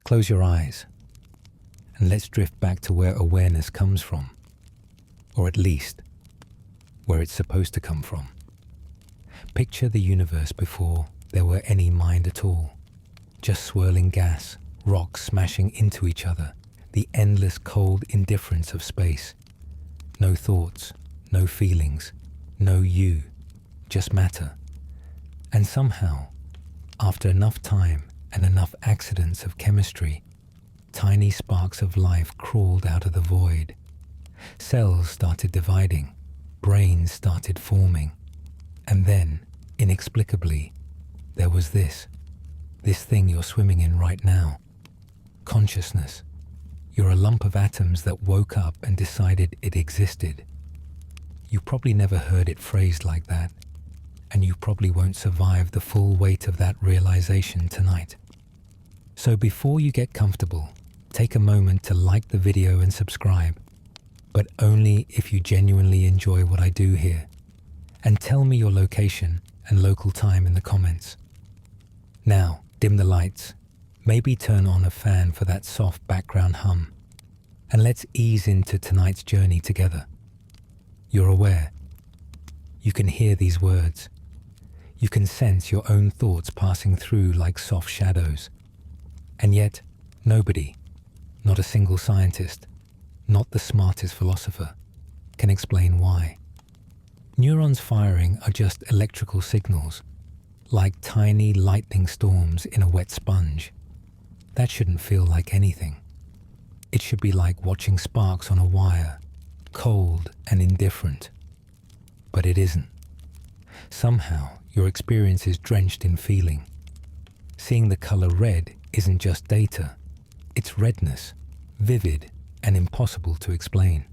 Close your eyes and let's drift back to where awareness comes from, or at least where it's supposed to come from. Picture the universe before there were any mind at all, just swirling gas, rocks smashing into each other, the endless cold indifference of space. No thoughts, no feelings, no you, just matter. And somehow, after enough time and enough accidents of chemistry, tiny sparks of life crawled out of the void. Cells started dividing, brains started forming, and then, inexplicably, there was this thing you're swimming in right now. Consciousness. You're a lump of atoms that woke up and decided it existed. You probably never heard it phrased like that, and you probably won't survive the full weight of that realization tonight. So before you get comfortable, take a moment to like the video and subscribe, but only if you genuinely enjoy what I do here. And tell me your location and local time in the comments. Now, dim the lights, maybe turn on a fan for that soft background hum, and let's ease into tonight's journey together. You're aware. You can hear these words. You can sense your own thoughts passing through like soft shadows. And yet, nobody, not a single scientist, not the smartest philosopher, can explain why. Neurons firing are just electrical signals, like tiny lightning storms in a wet sponge. That shouldn't feel like anything. It should be like watching sparks on a wire, cold and indifferent. But it isn't. Somehow, your experience is drenched in feeling. Seeing the color red isn't just data. It's redness, vivid and impossible to explain.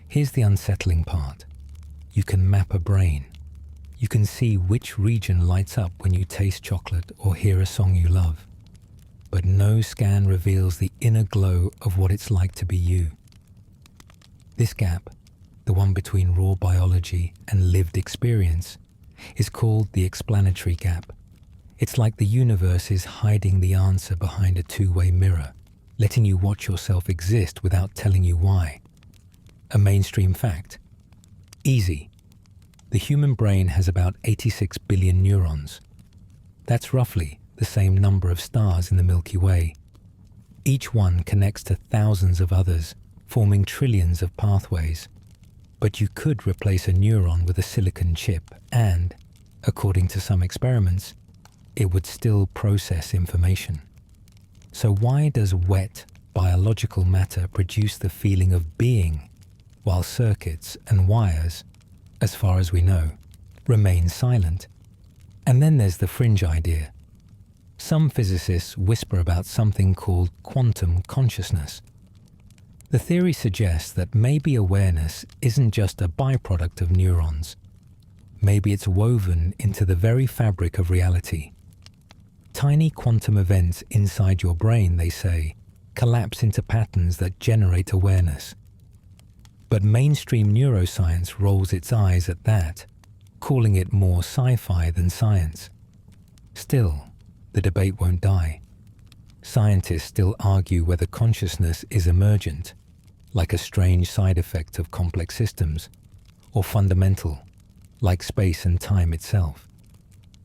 Here's the unsettling part. You can map a brain. You can see which region lights up when you taste chocolate or hear a song you love. But no scan reveals the inner glow of what it's like to be you. This gap, the one between raw biology and lived experience, is called the explanatory gap. It's like the universe is hiding the answer behind a two-way mirror, letting you watch yourself exist without telling you why. A mainstream fact. Easy. The human brain has about 86 billion neurons. That's roughly the same number of stars in the Milky Way. Each one connects to thousands of others, forming trillions of pathways. But you could replace a neuron with a silicon chip and, according to some experiments, it would still process information. So why does wet, biological matter produce the feeling of being, while circuits and wires, as far as we know, remain silent? And then there's the fringe idea. Some physicists whisper about something called quantum consciousness. The theory suggests that maybe awareness isn't just a byproduct of neurons. Maybe it's woven into the very fabric of reality. Tiny quantum events inside your brain, they say, collapse into patterns that generate awareness. But mainstream neuroscience rolls its eyes at that, calling it more sci-fi than science. Still, the debate won't die. Scientists still argue whether consciousness is emergent, like a strange side effect of complex systems, or fundamental, like space and time itself.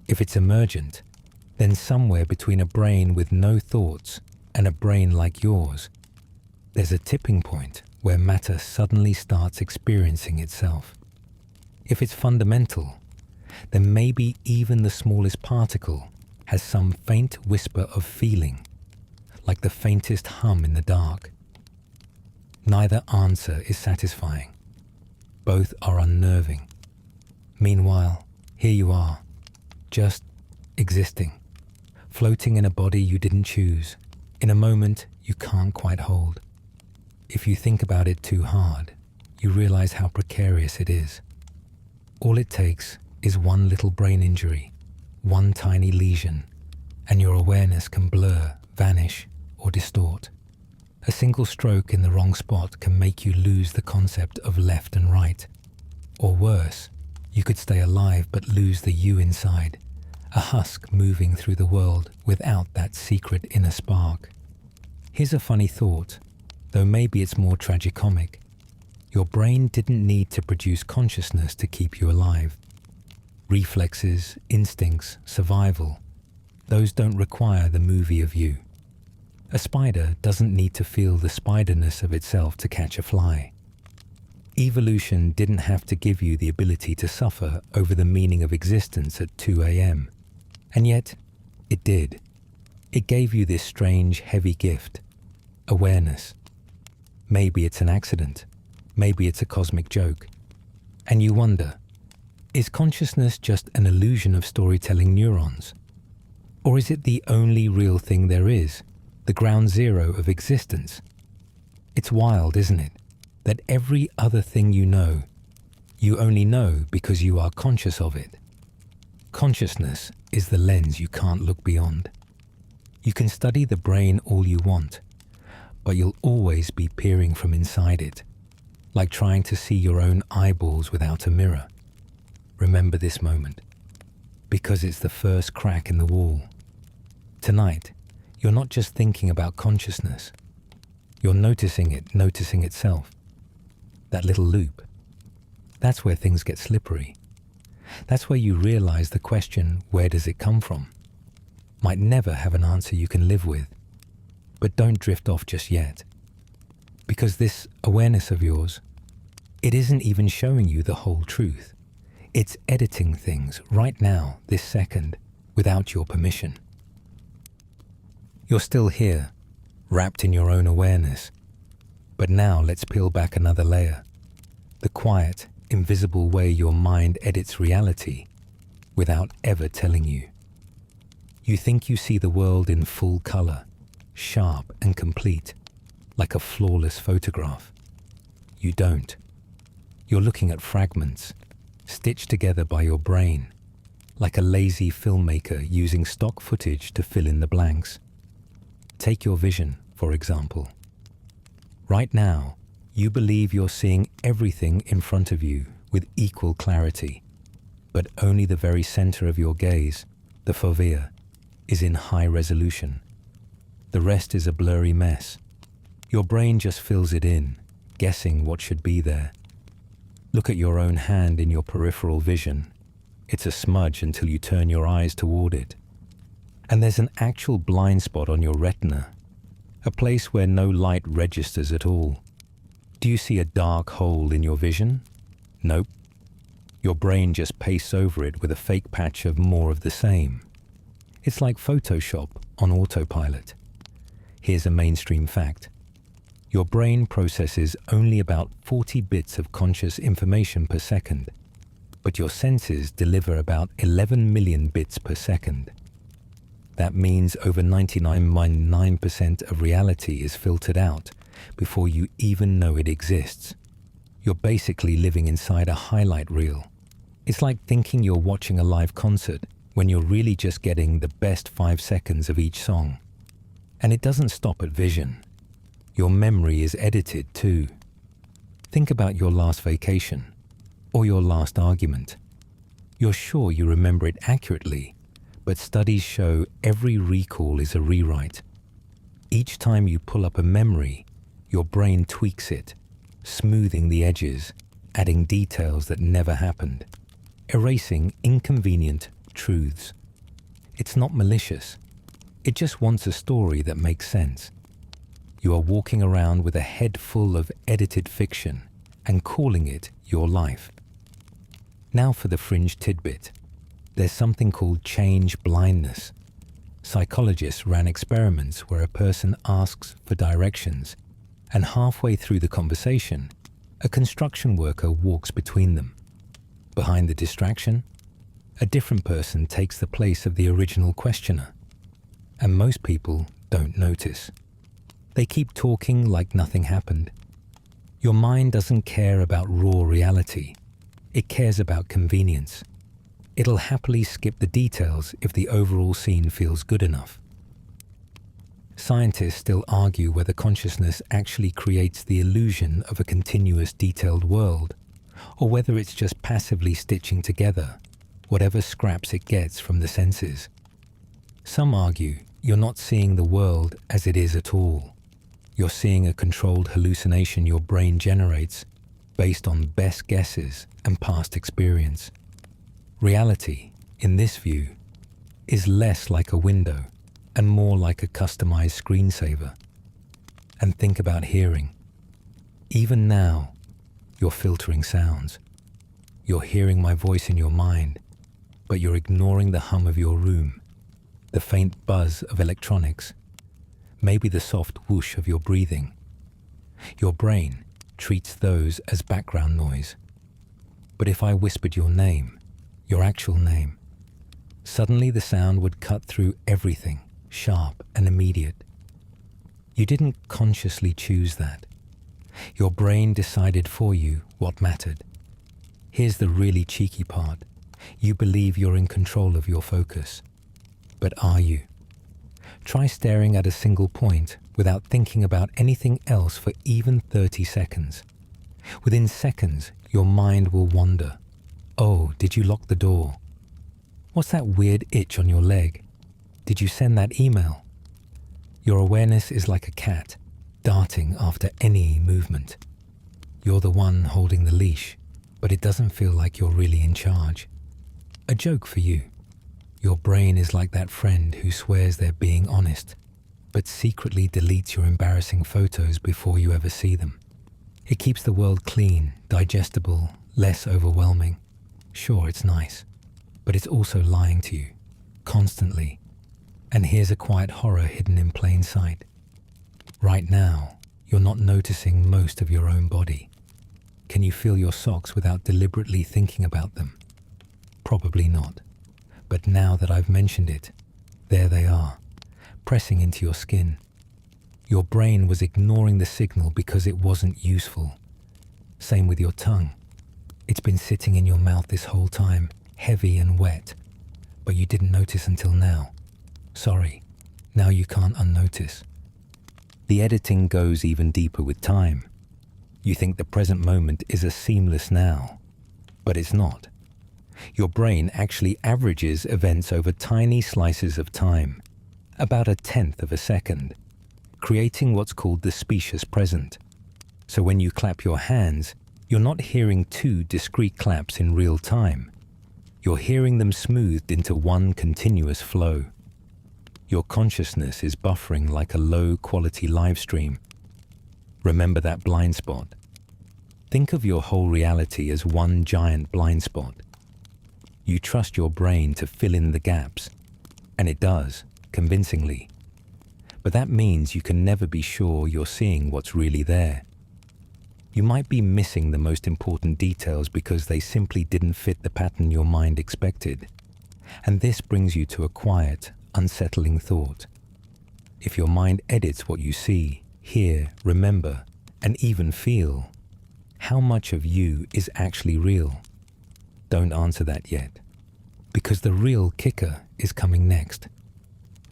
If it's emergent, then somewhere between a brain with no thoughts and a brain like yours, there's a tipping point where matter suddenly starts experiencing itself. If it's fundamental, then maybe even the smallest particle has some faint whisper of feeling, like the faintest hum in the dark. Neither answer is satisfying. Both are unnerving. Meanwhile, here you are, just existing, floating in a body you didn't choose, in a moment you can't quite hold. If you think about it too hard, you realize how precarious it is. All it takes is one little brain injury, one tiny lesion, and your awareness can blur, vanish, or distort. A single stroke in the wrong spot can make you lose the concept of left and right. Or worse, you could stay alive but lose the you inside, a husk moving through the world without that secret inner spark. Here's a funny thought, though maybe it's more tragicomic. Your brain didn't need to produce consciousness to keep you alive. Reflexes, instincts, survival, those don't require the movie of you. A spider doesn't need to feel the spiderness of itself to catch a fly. Evolution didn't have to give you the ability to suffer over the meaning of existence at 2 a.m. And yet, it did. It gave you this strange, heavy gift, awareness. Maybe it's an accident. Maybe it's a cosmic joke. And you wonder, is consciousness just an illusion of storytelling neurons? Or is it the only real thing there is, the ground zero of existence? It's wild, isn't it, that every other thing you only know because you are conscious of it. Consciousness is the lens you can't look beyond. You can study the brain all you want, but you'll always be peering from inside it, like trying to see your own eyeballs without a mirror. Remember this moment, because it's the first crack in the wall. Tonight, you're not just thinking about consciousness. You're noticing it, noticing itself. That little loop. That's where things get slippery. That's where you realize the question, where does it come from, might never have an answer you can live with. But don't drift off just yet. Because this awareness of yours, it isn't even showing you the whole truth. It's editing things right now, this second, without your permission. You're still here, wrapped in your own awareness. But now let's peel back another layer. The quiet, invisible way your mind edits reality without ever telling you. You think you see the world in full color, sharp and complete, like a flawless photograph. You don't. You're looking at fragments, stitched together by your brain, like a lazy filmmaker using stock footage to fill in the blanks. Take your vision, for example. Right now, you believe you're seeing everything in front of you with equal clarity, but only the very center of your gaze, the fovea, is in high resolution. The rest is a blurry mess. Your brain just fills it in, guessing what should be there. Look at your own hand in your peripheral vision. It's a smudge until you turn your eyes toward it. And there's an actual blind spot on your retina, a place where no light registers at all. Do you see a dark hole in your vision? Nope. Your brain just pastes over it with a fake patch of more of the same. It's like Photoshop on autopilot. Here's a mainstream fact. Your brain processes only about 40 bits of conscious information per second, but your senses deliver about 11 million bits per second. That means over 99.9% of reality is filtered out before you even know it exists. You're basically living inside a highlight reel. It's like thinking you're watching a live concert when you're really just getting the best 5 seconds of each song. And it doesn't stop at vision. Your memory is edited too. Think about your last vacation or your last argument. You're sure you remember it accurately, but studies show every recall is a rewrite. Each time you pull up a memory, your brain tweaks it, smoothing the edges, adding details that never happened, erasing inconvenient truths. It's not malicious. It just wants a story that makes sense. You are walking around with a head full of edited fiction and calling it your life. Now for the fringe tidbit. There's something called change blindness. Psychologists ran experiments where a person asks for directions, and halfway through the conversation, a construction worker walks between them. Behind the distraction, a different person takes the place of the original questioner. And most people don't notice. They keep talking like nothing happened. Your mind doesn't care about raw reality. It cares about convenience. It'll happily skip the details if the overall scene feels good enough. Scientists still argue whether consciousness actually creates the illusion of a continuous, detailed world, or whether it's just passively stitching together, whatever scraps it gets from the senses. Some argue you're not seeing the world as it is at all. You're seeing a controlled hallucination your brain generates based on best guesses and past experience. Reality, in this view, is less like a window and more like a customized screensaver. And think about hearing. Even now, you're filtering sounds. You're hearing my voice in your mind, but you're ignoring the hum of your room, the faint buzz of electronics, maybe the soft whoosh of your breathing. Your brain treats those as background noise. But if I whispered your name, your actual name, suddenly the sound would cut through everything, sharp and immediate. You didn't consciously choose that. Your brain decided for you what mattered. Here's the really cheeky part. You believe you're in control of your focus. But are you? Try staring at a single point without thinking about anything else for even 30 seconds. Within seconds, your mind will wander. Oh, did you lock the door? What's that weird itch on your leg? Did you send that email? Your awareness is like a cat, darting after any movement. You're the one holding the leash, but it doesn't feel like you're really in charge. A joke for you. Your brain is like that friend who swears they're being honest, but secretly deletes your embarrassing photos before you ever see them. It keeps the world clean, digestible, less overwhelming. Sure, it's nice, but it's also lying to you, constantly. And here's a quiet horror hidden in plain sight. Right now, you're not noticing most of your own body. Can you feel your socks without deliberately thinking about them? Probably not. But now that I've mentioned it, there they are, pressing into your skin. Your brain was ignoring the signal because it wasn't useful. Same with your tongue. It's been sitting in your mouth this whole time, heavy and wet, but you didn't notice until now. Sorry, now you can't unnotice. The editing goes even deeper with time. You think the present moment is a seamless now, but it's not. Your brain actually averages events over tiny slices of time, about 1/10 of a second, creating what's called the specious present. So when you clap your hands, you're not hearing two discrete claps in real time. You're hearing them smoothed into one continuous flow. Your consciousness is buffering like a low-quality live stream. Remember that blind spot? Think of your whole reality as one giant blind spot. You trust your brain to fill in the gaps, and it does, convincingly. But that means you can never be sure you're seeing what's really there. You might be missing the most important details because they simply didn't fit the pattern your mind expected. And this brings you to a quiet, unsettling thought. If your mind edits what you see, hear, remember, and even feel, how much of you is actually real? Don't answer that yet, because the real kicker is coming next.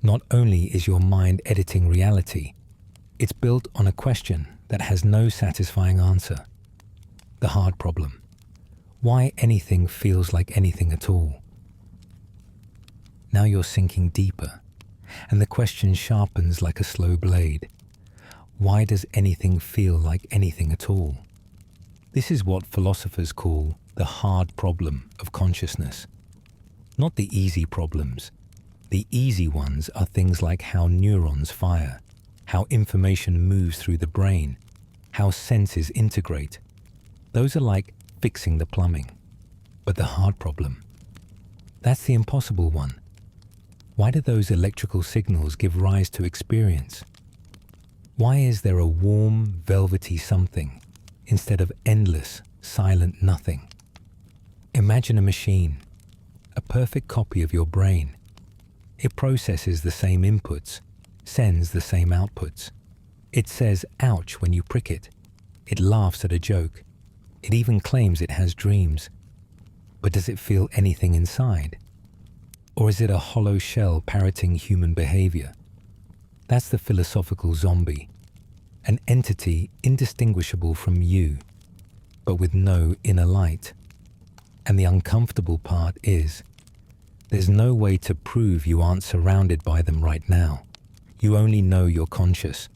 Not only is your mind editing reality, it's built on a question that has no satisfying answer. The hard problem. Why anything feels like anything at all? Now you're sinking deeper, and the question sharpens like a slow blade. Why does anything feel like anything at all? This is what philosophers call the hard problem of consciousness. Not the easy problems. The easy ones are things like how neurons fire, how information moves through the brain, how senses integrate. Those are like fixing the plumbing. But the hard problem, that's the impossible one. Why do those electrical signals give rise to experience? Why is there a warm, velvety something instead of endless, silent nothing? Imagine a machine, a perfect copy of your brain. It processes the same inputs, sends the same outputs. It says ouch when you prick it. It laughs at a joke. It even claims it has dreams. But does it feel anything inside? Or is it a hollow shell parroting human behavior? That's the philosophical zombie, an entity indistinguishable from you, but with no inner light. And the uncomfortable part is, there's no way to prove you aren't surrounded by them right now. You only know you're conscious.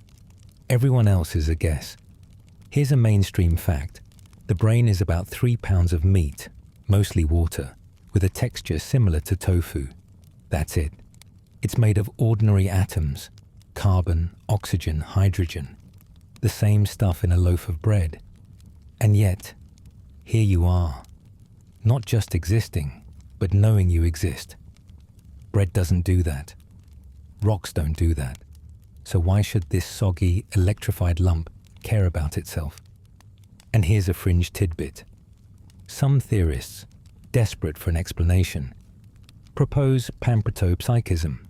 Everyone else is a guess. Here's a mainstream fact. The brain is about 3 pounds of meat, mostly water, with a texture similar to tofu. That's it. It's made of ordinary atoms, carbon, oxygen, hydrogen, the same stuff in a loaf of bread. And yet, here you are, not just existing, but knowing you exist. Bread doesn't do that. Rocks don't do that. So why should this soggy, electrified lump care about itself? And here's a fringe tidbit. Some theorists, desperate for an explanation, propose panpsychism.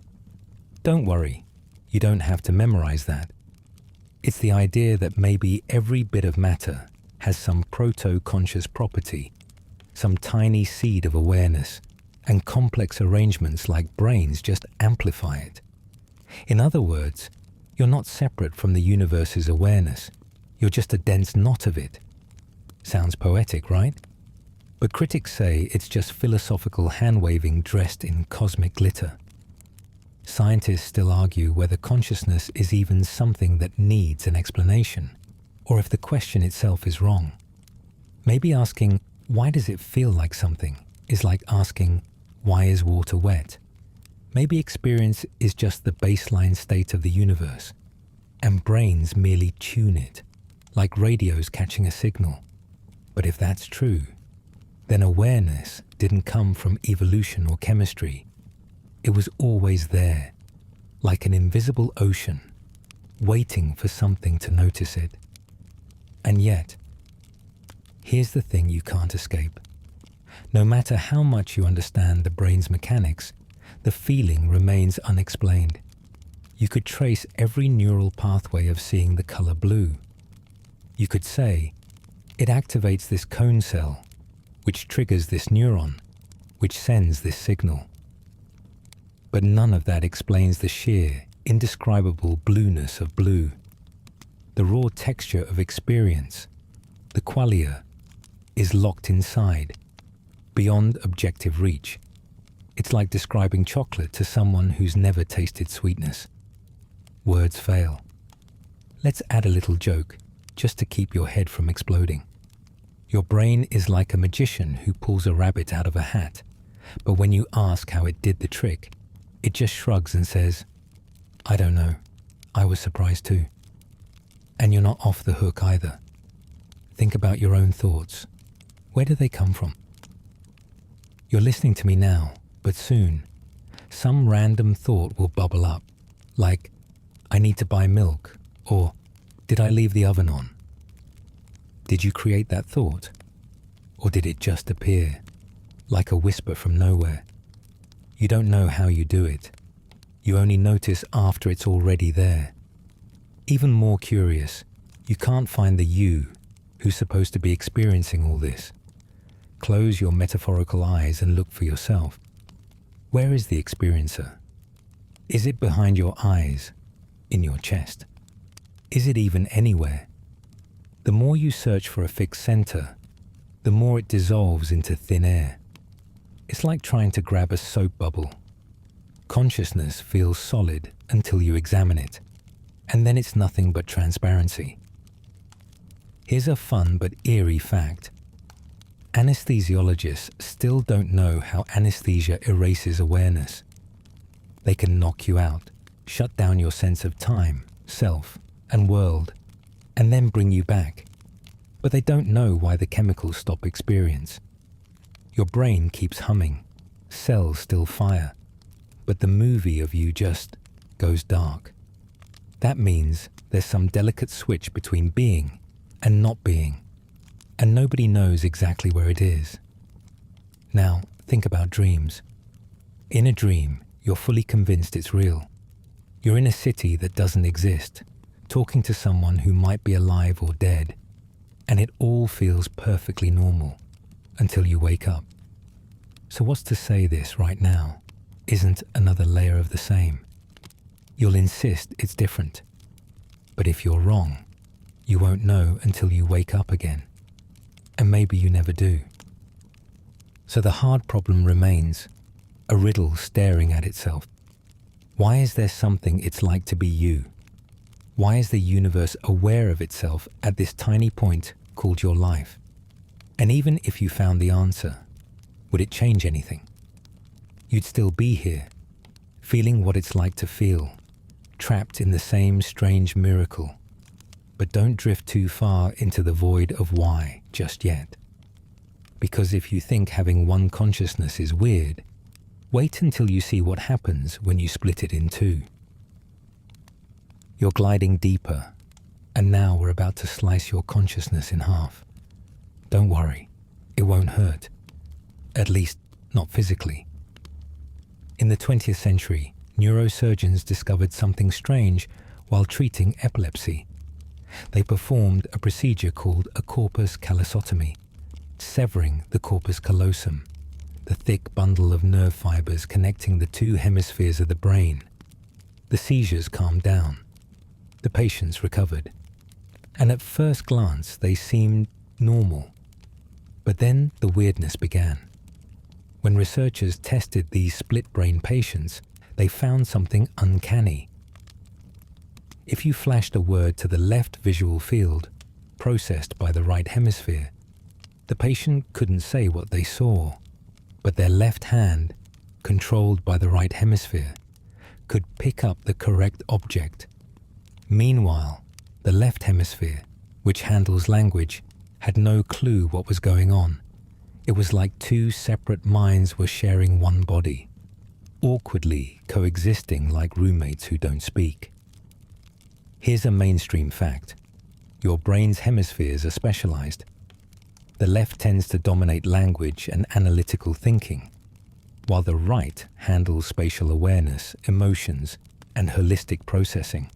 Don't worry, you don't have to memorize that. It's the idea that maybe every bit of matter has some proto-conscious property, some tiny seed of awareness, and complex arrangements like brains just amplify it. In other words, you're not separate from the universe's awareness. You're just a dense knot of it. Sounds poetic, right? But critics say it's just philosophical hand-waving dressed in cosmic glitter. Scientists still argue whether consciousness is even something that needs an explanation, or if the question itself is wrong. Maybe asking, why does it feel like something, is like asking, why is water wet? Maybe experience is just the baseline state of the universe, and brains merely tune it, like radios catching a signal. But if that's true, then awareness didn't come from evolution or chemistry. It was always there, like an invisible ocean, waiting for something to notice it. And yet, here's the thing you can't escape. No matter how much you understand the brain's mechanics, the feeling remains unexplained. You could trace every neural pathway of seeing the color blue. You could say, it activates this cone cell, which triggers this neuron, which sends this signal. But none of that explains the sheer, indescribable blueness of blue, the raw texture of experience. The qualia is locked inside, beyond objective reach. It's like describing chocolate to someone who's never tasted sweetness. Words fail. Let's add a little joke, just to keep your head from exploding. Your brain is like a magician who pulls a rabbit out of a hat, but when you ask how it did the trick, it just shrugs and says, I don't know, I was surprised too. And you're not off the hook either. Think about your own thoughts. Where do they come from? You're listening to me now, but soon, some random thought will bubble up, like, I need to buy milk, or did I leave the oven on? Did you create that thought? Or did it just appear, like a whisper from nowhere? You don't know how you do it. You only notice after it's already there. Even more curious, you can't find the you who's supposed to be experiencing all this. Close your metaphorical eyes and look for yourself. Where is the experiencer? Is it behind your eyes? In your chest? Is it even anywhere? The more you search for a fixed center, the more it dissolves into thin air. It's like trying to grab a soap bubble. Consciousness feels solid until you examine it, and then it's nothing but transparency. Here's a fun but eerie fact. Anesthesiologists still don't know how anesthesia erases awareness. They can knock you out, shut down your sense of time, self, and world, and then bring you back. But they don't know why the chemicals stop experience. Your brain keeps humming, cells still fire, but the movie of you just goes dark. That means there's some delicate switch between being and not being, and nobody knows exactly where it is. Now, think about dreams. In a dream, you're fully convinced it's real. You're in a city that doesn't exist, talking to someone who might be alive or dead, and it all feels perfectly normal until you wake up. So what's to say this right now isn't another layer of the same? You'll insist it's different, but if you're wrong, you won't know until you wake up again, and maybe you never do. So the hard problem remains, a riddle staring at itself. Why is there something it's like to be you? Why is the universe aware of itself at this tiny point called your life? And even if you found the answer, would it change anything? You'd still be here, feeling what it's like to feel, trapped in the same strange miracle. But don't drift too far into the void of why just yet. Because if you think having one consciousness is weird, wait until you see what happens when you split it in two. You're gliding deeper, and now we're about to slice your consciousness in half. Don't worry, it won't hurt. At least, not physically. In the 20th century, neurosurgeons discovered something strange while treating epilepsy. They performed a procedure called a corpus callosotomy, severing the corpus callosum, the thick bundle of nerve fibers connecting the two hemispheres of the brain. The seizures calmed down. The patients recovered. And at first glance, they seemed normal. But then the weirdness began. When researchers tested these split-brain patients, they found something uncanny. If you flashed a word to the left visual field, processed by the right hemisphere, the patient couldn't say what they saw, but their left hand, controlled by the right hemisphere, could pick up the correct object. Meanwhile, the left hemisphere, which handles language, had no clue what was going on. It was like two separate minds were sharing one body, awkwardly coexisting like roommates who don't speak. Here's a mainstream fact. Your brain's hemispheres are specialized. The left tends to dominate language and analytical thinking, while the right handles spatial awareness, emotions, and holistic processing.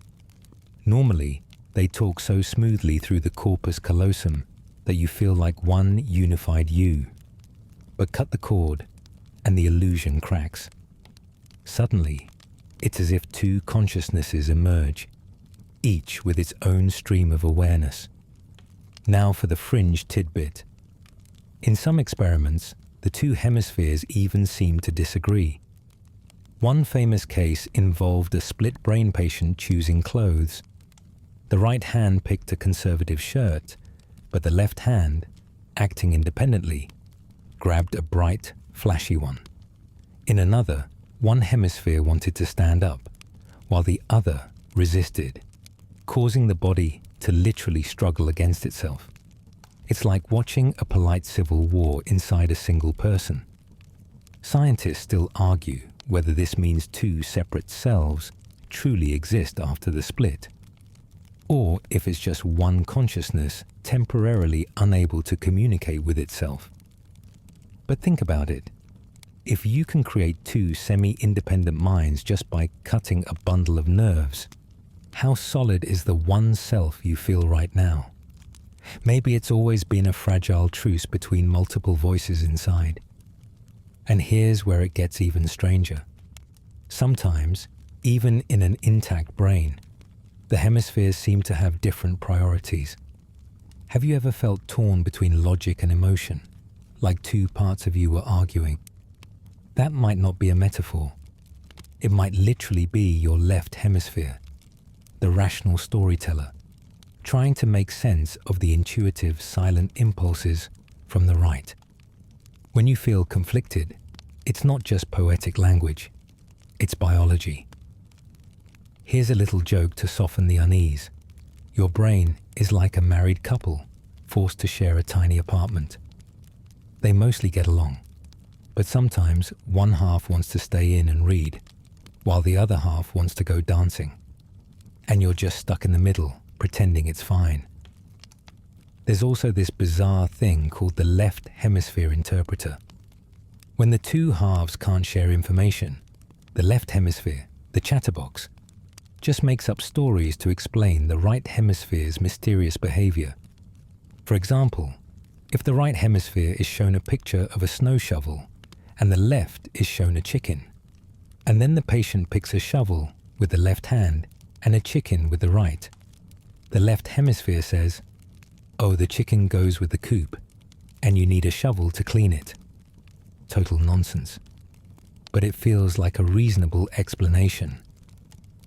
Normally, they talk so smoothly through the corpus callosum that you feel like one unified you. But cut the cord, and the illusion cracks. Suddenly, it's as if two consciousnesses emerge, each with its own stream of awareness. Now for the fringe tidbit. In some experiments, the two hemispheres even seem to disagree. One famous case involved a split brain patient choosing clothes. The right hand picked a conservative shirt, but the left hand, acting independently, grabbed a bright, flashy one. In another, one hemisphere wanted to stand up, while the other resisted, causing the body to literally struggle against itself. It's like watching a polite civil war inside a single person. Scientists still argue whether this means two separate selves truly exist after the split, or if it's just one consciousness temporarily unable to communicate with itself. But think about it. If you can create two semi-independent minds just by cutting a bundle of nerves, how solid is the one self you feel right now? Maybe it's always been a fragile truce between multiple voices inside. And here's where it gets even stranger. Sometimes, even in an intact brain, the hemispheres seem to have different priorities. Have you ever felt torn between logic and emotion, like two parts of you were arguing? That might not be a metaphor. It might literally be your left hemisphere, the rational storyteller, trying to make sense of the intuitive, silent impulses from the right. When you feel conflicted, it's not just poetic language, it's biology. Here's a little joke to soften the unease. Your brain is like a married couple forced to share a tiny apartment. They mostly get along, but sometimes one half wants to stay in and read, while the other half wants to go dancing. And you're just stuck in the middle, pretending it's fine. There's also this bizarre thing called the left hemisphere interpreter. When the two halves can't share information, the left hemisphere, the chatterbox, just makes up stories to explain the right hemisphere's mysterious behavior. For example, if the right hemisphere is shown a picture of a snow shovel and the left is shown a chicken, and then the patient picks a shovel with the left hand and a chicken with the right, the left hemisphere says, "Oh, the chicken goes with the coop, and you need a shovel to clean it." total nonsense. But it feels like a reasonable explanation.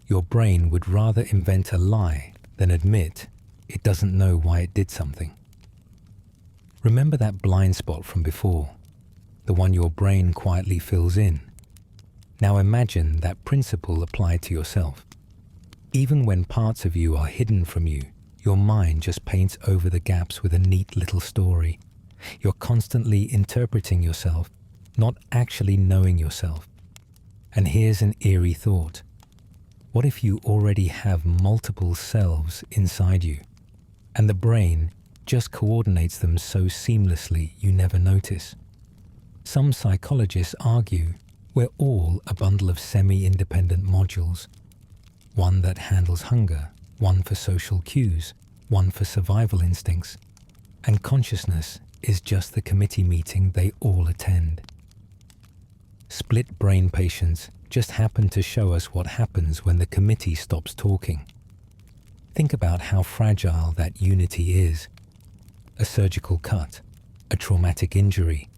Your brain would rather invent a lie than admit it doesn't know why it did something. Remember that blind spot from before, the one your brain quietly fills in. Now imagine that principle applied to yourself. Even when parts of you are hidden from you, your mind just paints over the gaps with a neat little story. You're constantly interpreting yourself, not actually knowing yourself. And here's an eerie thought. What if you already have multiple selves inside you, and the brain just coordinates them so seamlessly you never notice? Some psychologists argue we're all a bundle of semi-independent modules. One that handles hunger, one for social cues, one for survival instincts. And consciousness is just the committee meeting they all attend. Split brain patients just happen to show us what happens when the committee stops talking. Think about how fragile that unity is. A surgical cut, a traumatic injury,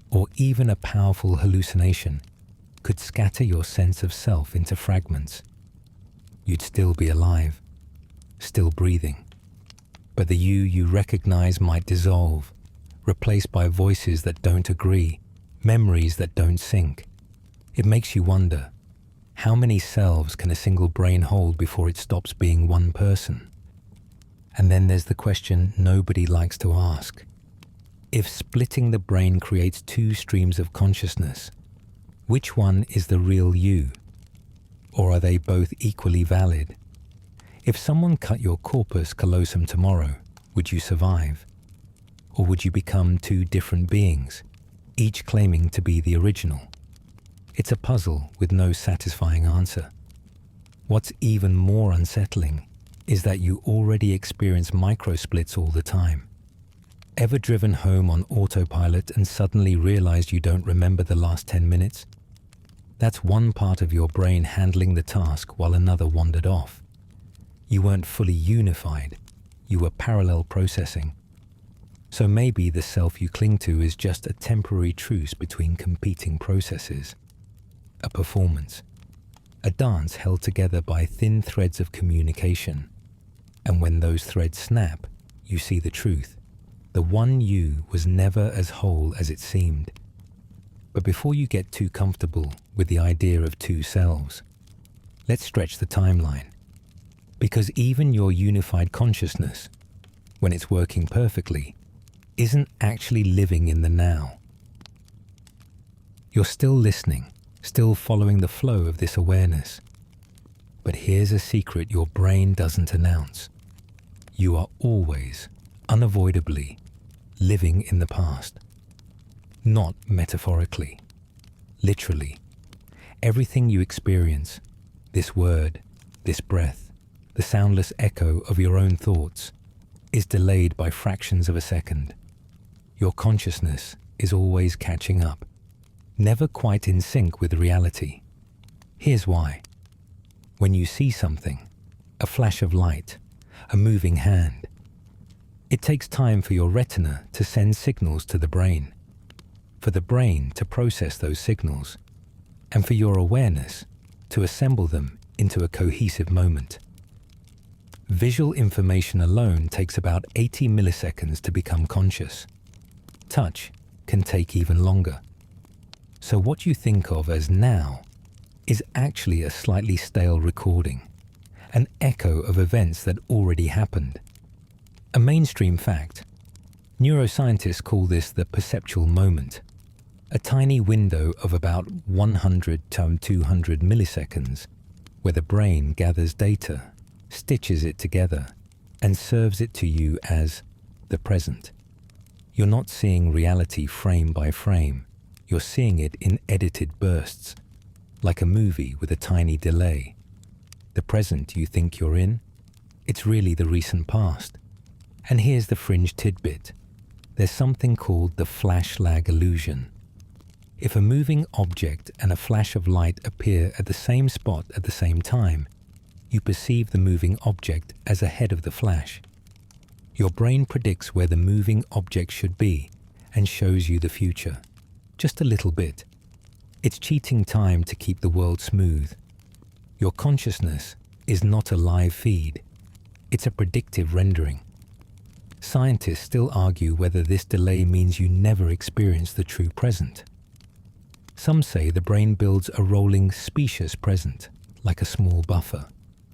or even a powerful hallucination could scatter your sense of self into fragments. You'd still be alive, still breathing. But the you recognize might dissolve, replaced by voices that don't agree, memories that don't sync. It makes you wonder, how many selves can a single brain hold before it stops being one person? And then there's the question nobody likes to ask. If splitting the brain creates two streams of consciousness, which one is the real you? Or are they both equally valid? If someone cut your corpus callosum tomorrow, would you survive? Or would you become two different beings, each claiming to be the original? It's a puzzle with no satisfying answer. What's even more unsettling is that you already experience microsplits all the time. Ever driven home on autopilot and suddenly realized you don't remember the last 10 minutes? That's one part of your brain handling the task while another wandered off. You weren't fully unified, you were parallel processing. So maybe the self you cling to is just a temporary truce between competing processes. A performance, a dance held together by thin threads of communication. And when those threads snap, you see the truth. The one you was never as whole as it seemed. But before you get too comfortable with the idea of two selves, let's stretch the timeline. Because even your unified consciousness, when it's working perfectly, isn't actually living in the now. You're still listening, still following the flow of this awareness. But here's a secret your brain doesn't announce. You are always, unavoidably, living in the past. Not metaphorically, literally. Everything you experience, this word, this breath, the soundless echo of your own thoughts, is delayed by fractions of a second. Your consciousness is always catching up, never quite in sync with reality. Here's why. When you see something, a flash of light, a moving hand, it takes time for your retina to send signals to the brain, for the brain to process those signals, and for your awareness to assemble them into a cohesive moment. Visual information alone takes about 80 milliseconds to become conscious. Touch can take even longer. So what you think of as now is actually a slightly stale recording, an echo of events that already happened. A mainstream fact. Neuroscientists call this the perceptual moment, a tiny window of about 100 to 200 milliseconds where the brain gathers data, stitches it together, and serves it to you as the present. You're not seeing reality frame by frame. You're seeing it in edited bursts, like a movie with a tiny delay. The present you think you're in, it's really the recent past. And here's the fringe tidbit. There's something called the flash lag illusion. If a moving object and a flash of light appear at the same spot at the same time, you perceive the moving object as ahead of the flash. Your brain predicts where the moving object should be and shows you the future. just a little bit. It's cheating time to keep the world smooth. Your consciousness is not a live feed. It's a predictive rendering. Scientists still argue whether this delay means you never experience the true present. Some say the brain builds a rolling specious present, like a small buffer,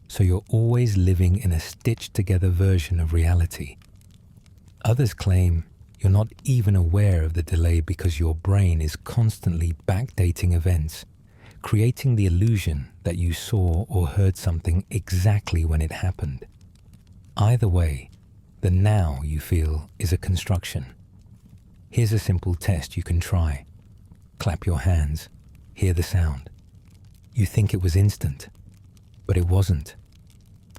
so you're always living in a stitched-together version of reality. Others claim you're not even aware of the delay because your brain is constantly backdating events, creating the illusion that you saw or heard something exactly when it happened. Either way, the now you feel is a construction. Here's a simple test you can try. Clap your hands. Hear the sound. You think it was instant, but it wasn't.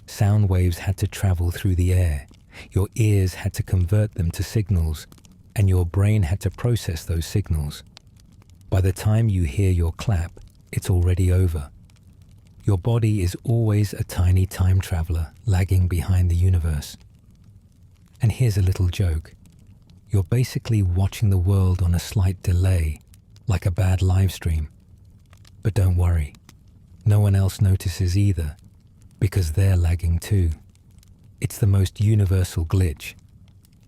Sound waves had to travel through the air. Your ears had to convert them to signals, and your brain had to process those signals. By the time you hear your clap, it's already over. Your body is always a tiny time traveler lagging behind the universe. And here's a little joke. You're basically watching the world on a slight delay, like a bad live stream. But don't worry, no one else notices either, because they're lagging too. It's the most universal glitch.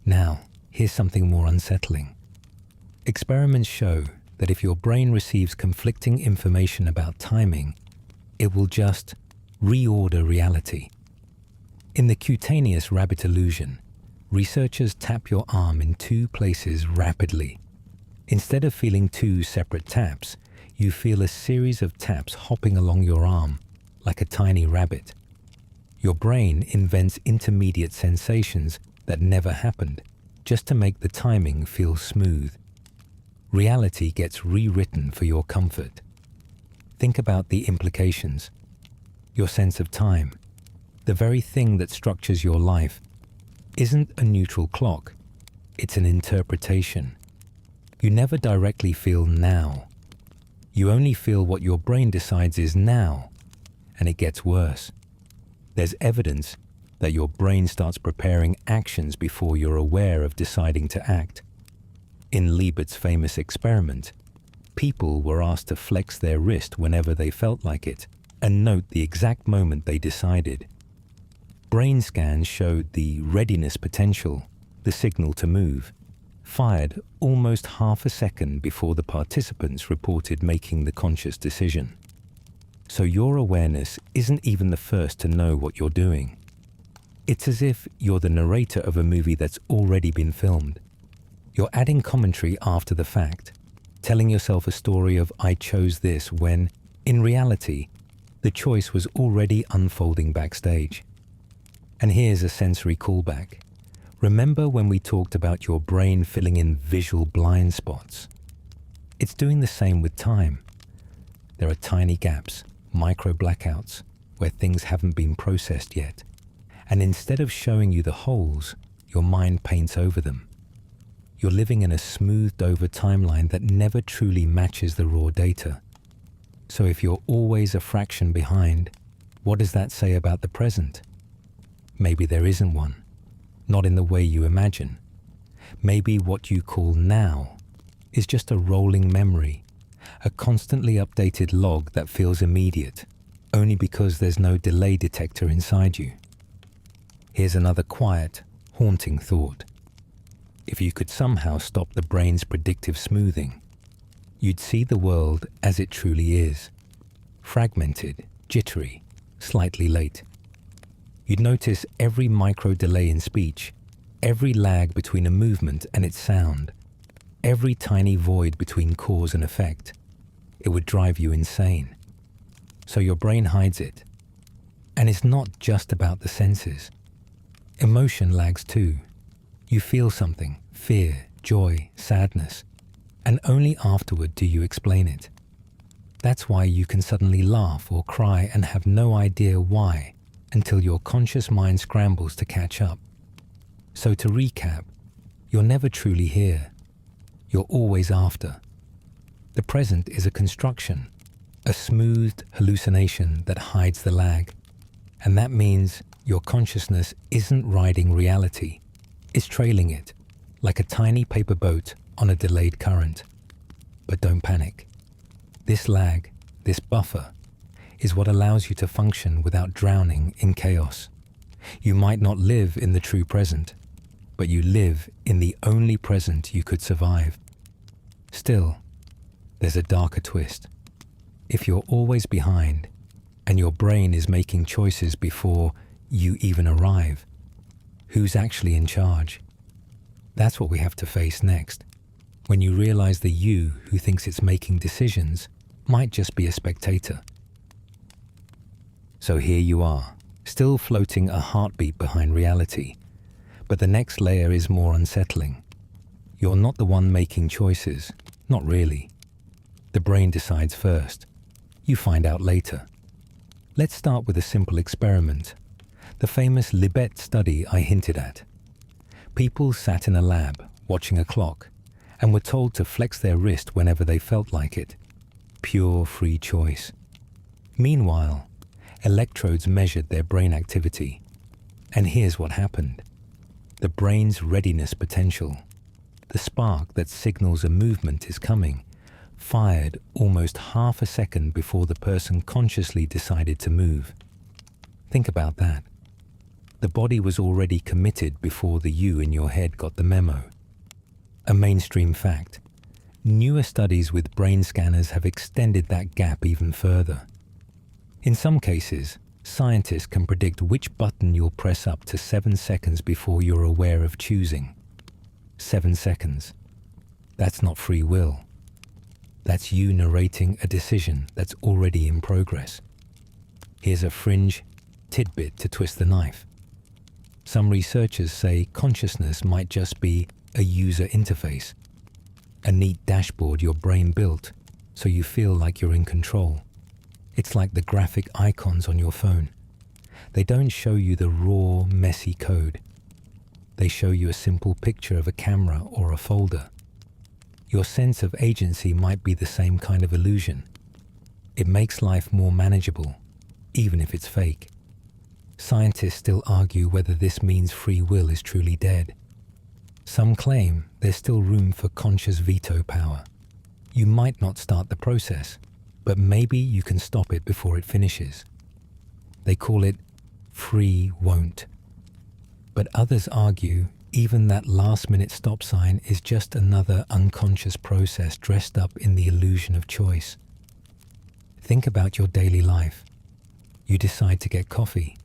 Now, here's something more unsettling. Experiments show that if your brain receives conflicting information about timing, it will just reorder reality. In the cutaneous rabbit illusion, researchers tap your arm in two places rapidly. Instead of feeling two separate taps, you feel a series of taps hopping along your arm, like a tiny rabbit. Your brain invents intermediate sensations that never happened, just to make the timing feel smooth. Reality gets rewritten for your comfort. Think about the implications. Your sense of time, the very thing that structures your life, isn't a neutral clock. It's an interpretation. You never directly feel now. You only feel what your brain decides is now, and it gets worse. There's evidence that your brain starts preparing actions before you're aware of deciding to act. In Liebert's famous experiment, people were asked to flex their wrist whenever they felt like it and note the exact moment they decided. Brain scans showed the readiness potential, the signal to move, fired almost half a second before the participants reported making the conscious decision. So your awareness isn't even the first to know what you're doing. It's as if you're the narrator of a movie that's already been filmed. You're adding commentary after the fact, telling yourself a story of "I chose this" when, in reality, the choice was already unfolding backstage. And here's a sensory callback. Remember when we talked about your brain filling in visual blind spots? It's doing the same with time. There are tiny gaps, micro blackouts, where things haven't been processed yet. And instead of showing you the holes, your mind paints over them. You're living in a smoothed over timeline that never truly matches the raw data. So if you're always a fraction behind, what does that say about the present? Maybe there isn't one, not in the way you imagine. Maybe what you call now is just a rolling memory, a constantly updated log that feels immediate, only because there's no delay detector inside you. Here's another quiet, haunting thought. If you could somehow stop the brain's predictive smoothing, you'd see the world as it truly is, fragmented, jittery, slightly late. You'd notice every micro delay in speech, every lag between a movement and its sound, every tiny void between cause and effect. It would drive you insane. So your brain hides it. And it's not just about the senses. Emotion lags too. You feel something, fear, joy, sadness, and only afterward do you explain it. That's why you can suddenly laugh or cry and have no idea why until your conscious mind scrambles to catch up. So to recap, you're never truly here. You're always after. The present is a construction, a smoothed hallucination that hides the lag. And that means your consciousness isn't riding reality. It's trailing it, like a tiny paper boat on a delayed current. But don't panic. This lag, this buffer, is what allows you to function without drowning in chaos. You might not live in the true present, but you live in the only present you could survive. Still, there's a darker twist. If you're always behind, and your brain is making choices before you even arrive, who's actually in charge? That's what we have to face next, when you realize the you who thinks it's making decisions might just be a spectator. So here you are, still floating a heartbeat behind reality, but the next layer is more unsettling. You're not the one making choices, not really. The brain decides first. You find out later. Let's start with a simple experiment, the famous Libet study I hinted at. People sat in a lab, watching a clock, and were told to flex their wrist whenever they felt like it. Pure free choice. Meanwhile, electrodes measured their brain activity. And here's what happened. The brain's readiness potential, the spark that signals a movement is coming, fired almost half a second before the person consciously decided to move. Think about that. The body was already committed before the you in your head got the memo. A mainstream fact. Newer studies with brain scanners have extended that gap even further. In some cases, scientists can predict which button you'll press up to 7 seconds before you're aware of choosing. 7 seconds. That's not free will. That's you narrating a decision that's already in progress. Here's a fringe tidbit to twist the knife. Some researchers say consciousness might just be a user interface, a neat dashboard your brain built so you feel like you're in control. It's like the graphic icons on your phone. They don't show you the raw, messy code. They show you a simple picture of a camera or a folder. Your sense of agency might be the same kind of illusion. It makes life more manageable, even if it's fake. Scientists still argue whether this means free will is truly dead. Some claim there's still room for conscious veto power. You might not start the process, but maybe you can stop it before it finishes. They call it free won't. But others argue even that last-minute stop sign is just another unconscious process dressed up in the illusion of choice. Think about your daily life. You decide to get coffee.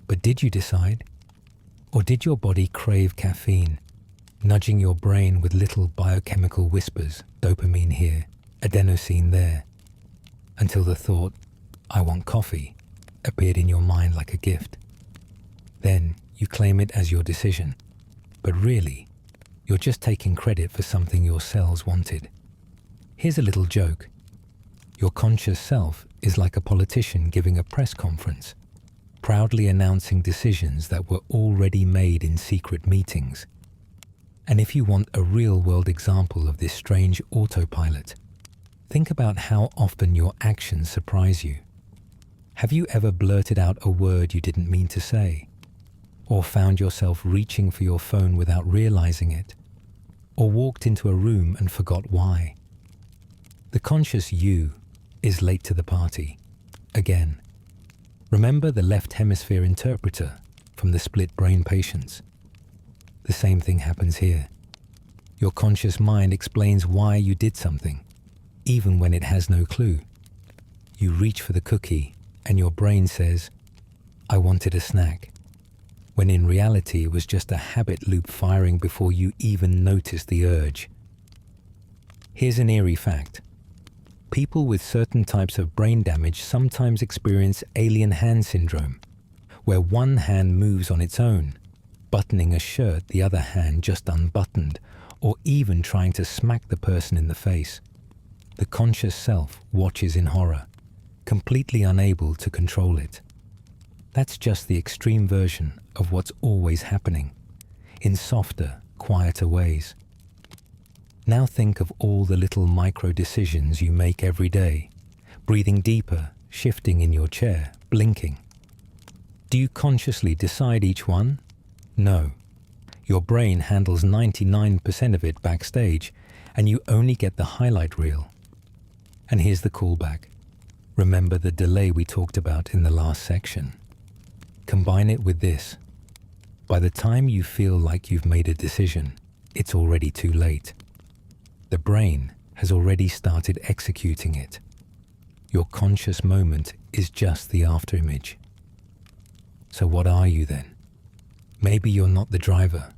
But did you decide? Or did your body crave caffeine, nudging your brain with little biochemical whispers, dopamine here, adenosine there, until the thought, I want coffee, appeared in your mind like a gift? Then you claim it as your decision. But really, you're just taking credit for something your cells wanted. Here's a little joke. Your conscious self is like a politician giving a press conference, proudly announcing decisions that were already made in secret meetings. And if you want a real-world example of this strange autopilot, think about how often your actions surprise you. Have you ever blurted out a word you didn't mean to say? Or found yourself reaching for your phone without realizing it? Or walked into a room and forgot why? The conscious you is late to the party. Again. Remember the left hemisphere interpreter from the split brain patients? The same thing happens here. Your conscious mind explains why you did something, even when it has no clue. You reach for the cookie and your brain says, I wanted a snack, when in reality it was just a habit loop firing before you even noticed the urge. Here's an eerie fact. People with certain types of brain damage sometimes experience alien hand syndrome, where one hand moves on its own, buttoning a shirt the other hand just unbuttoned, or even trying to smack the person in the face. The conscious self watches in horror, completely unable to control it. That's just the extreme version of what's always happening, in softer, quieter ways. Now think of all the little micro decisions you make every day, breathing deeper, shifting in your chair, blinking. Do you consciously decide each one? No. Your brain handles 99% of it backstage, and you only get the highlight reel. And here's the callback. Remember the delay we talked about in the last section. Combine it with this. By the time you feel like you've made a decision, it's already too late. The brain has already started executing it. Your conscious moment is just the afterimage. So what are you then? Maybe you're not the driver.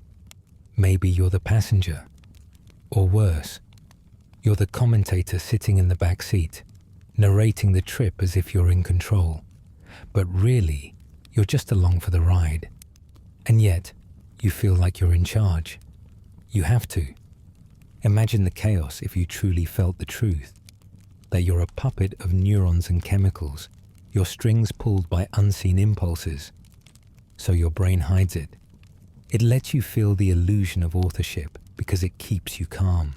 Maybe you're the passenger. Or worse, you're the commentator sitting in the back seat, narrating the trip as if you're in control. But really, you're just along for the ride. And yet, you feel like you're in charge. You have to. Imagine the chaos if you truly felt the truth, that you're a puppet of neurons and chemicals, your strings pulled by unseen impulses. So your brain hides it. It lets you feel the illusion of authorship because it keeps you calm.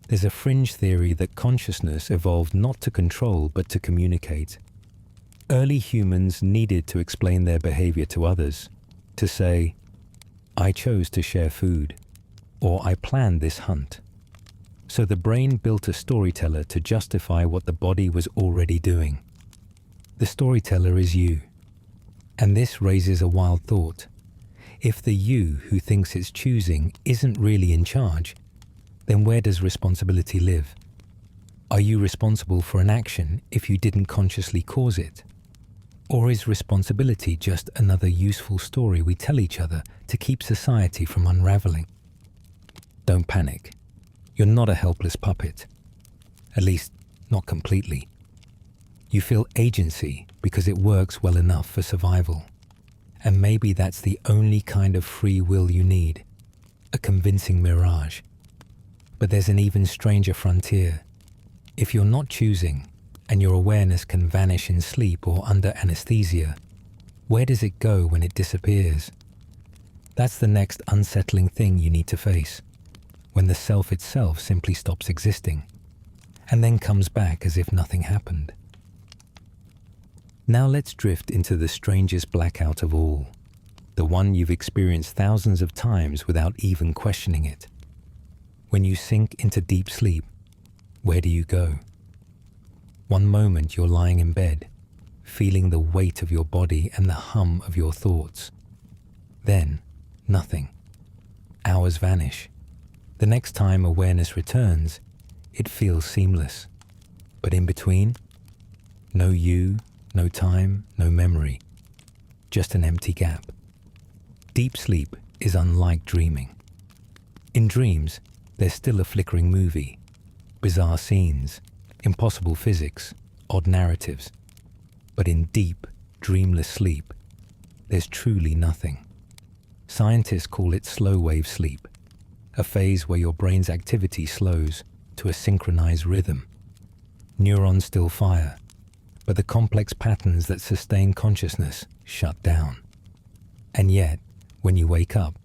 There's a fringe theory that consciousness evolved not to control but to communicate. Early humans needed to explain their behavior to others, to say, I chose to share food, or I planned this hunt. So the brain built a storyteller to justify what the body was already doing. The storyteller is you. And this raises a wild thought. If the you who thinks it's choosing isn't really in charge, then where does responsibility live? Are you responsible for an action if you didn't consciously cause it? Or is responsibility just another useful story we tell each other to keep society from unraveling? Don't panic. You're not a helpless puppet. At least, not completely. You feel agency because it works well enough for survival. And maybe that's the only kind of free will you need, a convincing mirage. But there's an even stranger frontier. If you're not choosing, and your awareness can vanish in sleep or under anesthesia, where does it go when it disappears? That's the next unsettling thing you need to face, when the self itself simply stops existing, and then comes back as if nothing happened. Now let's drift into the strangest blackout of all, the one you've experienced thousands of times without even questioning it. When you sink into deep sleep, where do you go? One moment you're lying in bed, feeling the weight of your body and the hum of your thoughts. Then, nothing. Hours vanish. The next time awareness returns, it feels seamless. But in between, no you, no time, no memory. Just an empty gap. Deep sleep is unlike dreaming. In dreams, there's still a flickering movie, bizarre scenes, impossible physics, odd narratives. But in deep, dreamless sleep, there's truly nothing. Scientists call it slow-wave sleep, a phase where your brain's activity slows to a synchronized rhythm. Neurons still fire, but the complex patterns that sustain consciousness shut down. And yet, when you wake up,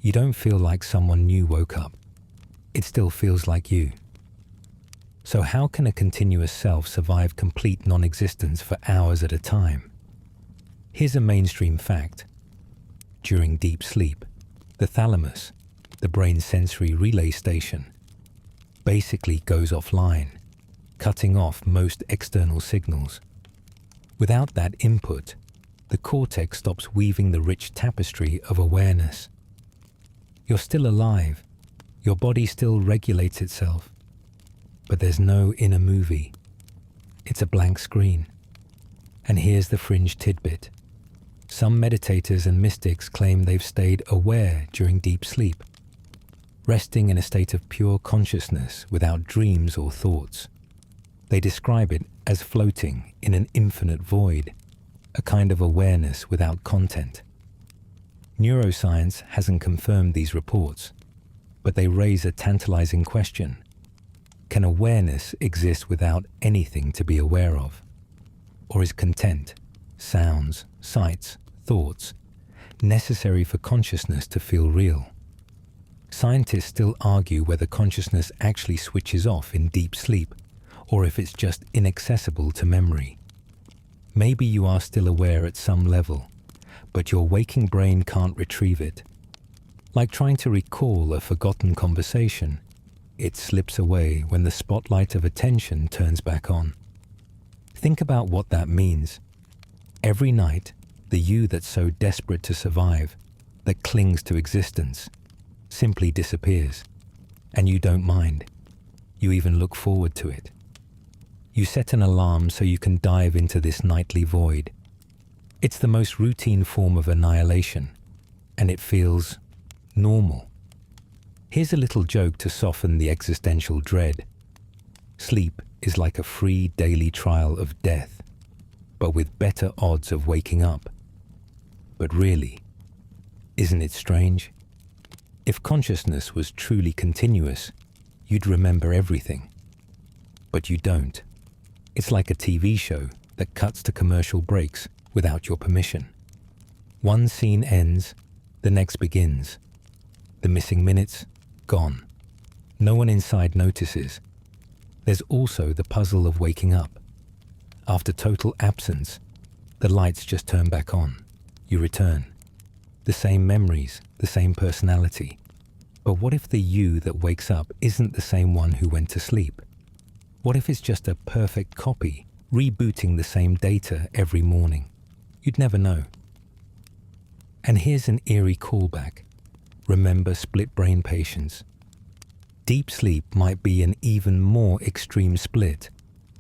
you don't feel like someone new woke up. It still feels like you. So how can a continuous self survive complete non-existence for hours at a time? Here's a mainstream fact. During deep sleep, the thalamus, the brain's sensory relay station, basically goes offline, cutting off most external signals. Without that input, the cortex stops weaving the rich tapestry of awareness. You're still alive. Your body still regulates itself. But there's no inner movie. It's a blank screen. And here's the fringe tidbit. Some meditators and mystics claim they've stayed aware during deep sleep, resting in a state of pure consciousness without dreams or thoughts. They describe it as floating in an infinite void, a kind of awareness without content. Neuroscience hasn't confirmed these reports, but they raise a tantalizing question. Can awareness exist without anything to be aware of? Or is content, sounds, sights, thoughts, necessary for consciousness to feel real? Scientists still argue whether consciousness actually switches off in deep sleep, or if it's just inaccessible to memory. Maybe you are still aware at some level, but your waking brain can't retrieve it. Like trying to recall a forgotten conversation, it slips away when the spotlight of attention turns back on. Think about what that means. Every night, the you that's so desperate to survive, that clings to existence, simply disappears. And you don't mind. You even look forward to it. You set an alarm so you can dive into this nightly void. It's the most routine form of annihilation, and it feels normal. Here's a little joke to soften the existential dread. Sleep is like a free daily trial of death, but with better odds of waking up. But really, isn't it strange? If consciousness was truly continuous, you'd remember everything. But you don't. It's like a TV show that cuts to commercial breaks without your permission. One scene ends, the next begins. The missing minutes, gone. No one inside notices. There's also the puzzle of waking up. After total absence, the lights just turn back on. You return. The same memories, the same personality. But what if the you that wakes up isn't the same one who went to sleep? What if it's just a perfect copy, rebooting the same data every morning? You'd never know. And here's an eerie callback. Remember split brain patients. Deep sleep might be an even more extreme split,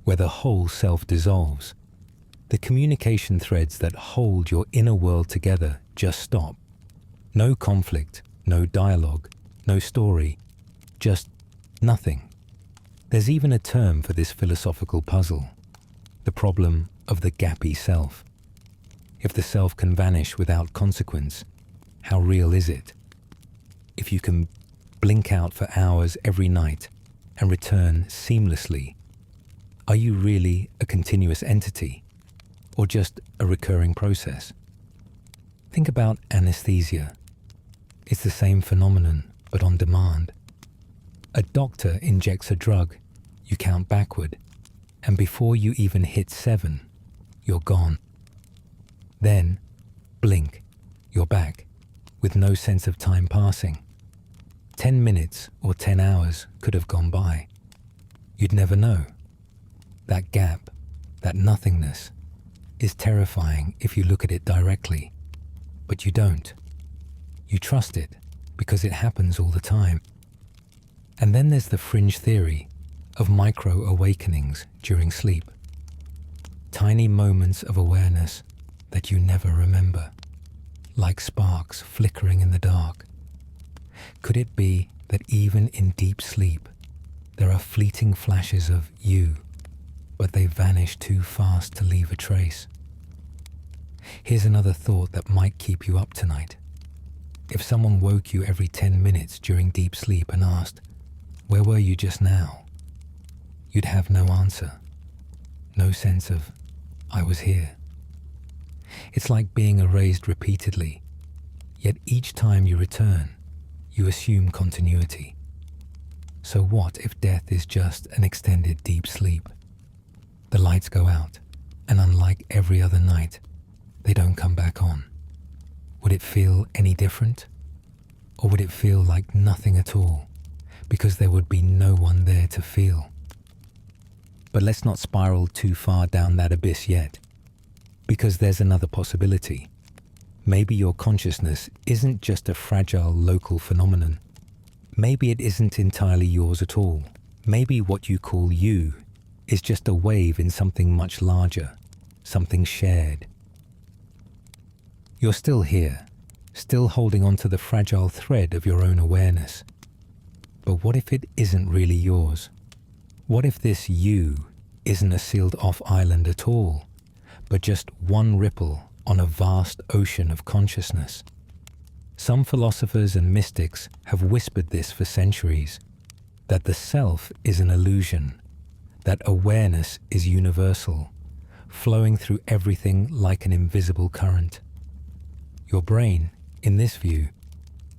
where the whole self dissolves. The communication threads that hold your inner world together just stop. No conflict, no dialogue, no story, just nothing. There's even a term for this philosophical puzzle, the problem of the gappy self. If the self can vanish without consequence, how real is it? If you can blink out for hours every night and return seamlessly, are you really a continuous entity or just a recurring process? Think about anesthesia. It's the same phenomenon, but on demand. A doctor injects a drug, you count backward, and before you even hit 7, you're gone. Then, blink, you're back, with no sense of time passing. 10 minutes or 10 hours could have gone by. You'd never know. That gap, that nothingness, is terrifying if you look at it directly, but you don't. You trust it because it happens all the time. And then there's the fringe theory of micro-awakenings during sleep. Tiny moments of awareness that you never remember, like sparks flickering in the dark. Could it be that even in deep sleep, there are fleeting flashes of you, but they vanish too fast to leave a trace? Here's another thought that might keep you up tonight. If someone woke you every 10 minutes during deep sleep and asked, "Where were you just now?" you'd have no answer, no sense of, "I was here." It's like being erased repeatedly, yet each time you return, you assume continuity. So what if death is just an extended deep sleep? The lights go out, and unlike every other night, they don't come back on. Would it feel any different? Or would it feel like nothing at all, because there would be no one there to feel? But let's not spiral too far down that abyss yet, because there's another possibility. Maybe your consciousness isn't just a fragile local phenomenon. Maybe it isn't entirely yours at all. Maybe what you call you is just a wave in something much larger, something shared. You're still here, still holding on to the fragile thread of your own awareness. But what if it isn't really yours? What if this you isn't a sealed-off island at all, but just one ripple on a vast ocean of consciousness? Some philosophers and mystics have whispered this for centuries, that the self is an illusion, that awareness is universal, flowing through everything like an invisible current. Your brain, in this view,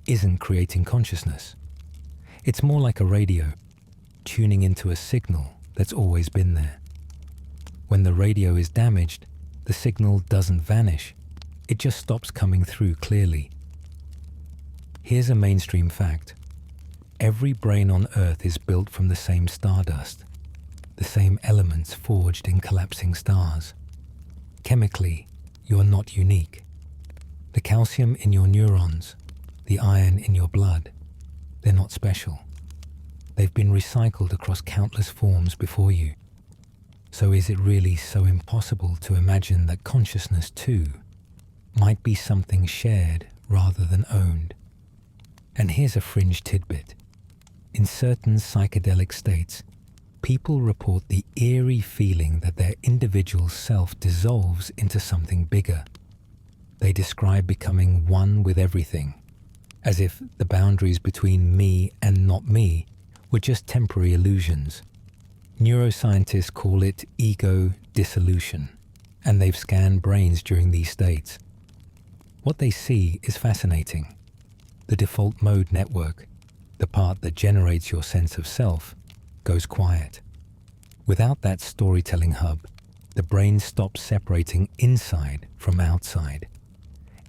isn't creating consciousness. It's more like a radio, tuning into a signal that's always been there. When the radio is damaged, the signal doesn't vanish, it just stops coming through clearly. Here's a mainstream fact. every brain on Earth is built from the same stardust, the same elements forged in collapsing stars. Chemically, you are not unique. The calcium in your neurons, the iron in your blood, they're not special. They've been recycled across countless forms before you. So is it really so impossible to imagine that consciousness too might be something shared rather than owned? And here's a fringe tidbit. In certain psychedelic states, people report the eerie feeling that their individual self dissolves into something bigger. They describe becoming one with everything, as if the boundaries between me and not me were just temporary illusions. Neuroscientists call it ego dissolution, and they've scanned brains during these states. What they see is fascinating. The default mode network, the part that generates your sense of self, goes quiet. Without that storytelling hub, the brain stops separating inside from outside.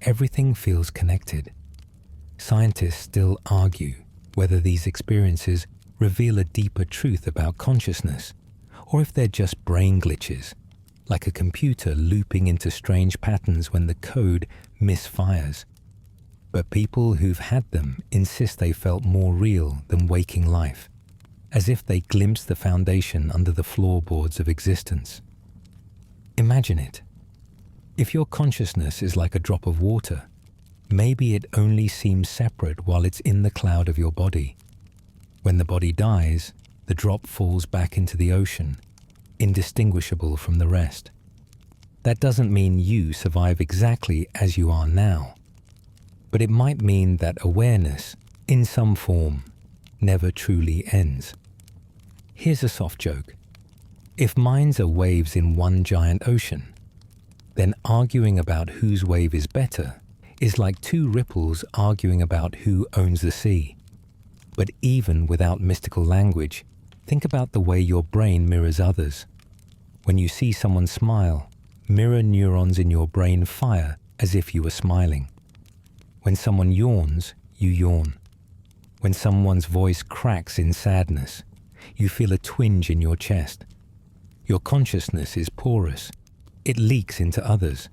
Everything feels connected. Scientists still argue whether these experiences reveal a deeper truth about consciousness, or if they're just brain glitches, like a computer looping into strange patterns when the code misfires. But people who've had them insist they felt more real than waking life, as if they glimpsed the foundation under the floorboards of existence. Imagine it. If your consciousness is like a drop of water, maybe it only seems separate while it's in the cloud of your body. When the body dies, the drop falls back into the ocean, indistinguishable from the rest. That doesn't mean you survive exactly as you are now, but it might mean that awareness, in some form, never truly ends. Here's a soft joke. If minds are waves in one giant ocean, then arguing about whose wave is better is like two ripples arguing about who owns the sea. But even without mystical language, think about the way your brain mirrors others. When you see someone smile, mirror neurons in your brain fire as if you were smiling. When someone yawns, you yawn. When someone's voice cracks in sadness, you feel a twinge in your chest. Your consciousness is porous. It leaks into others.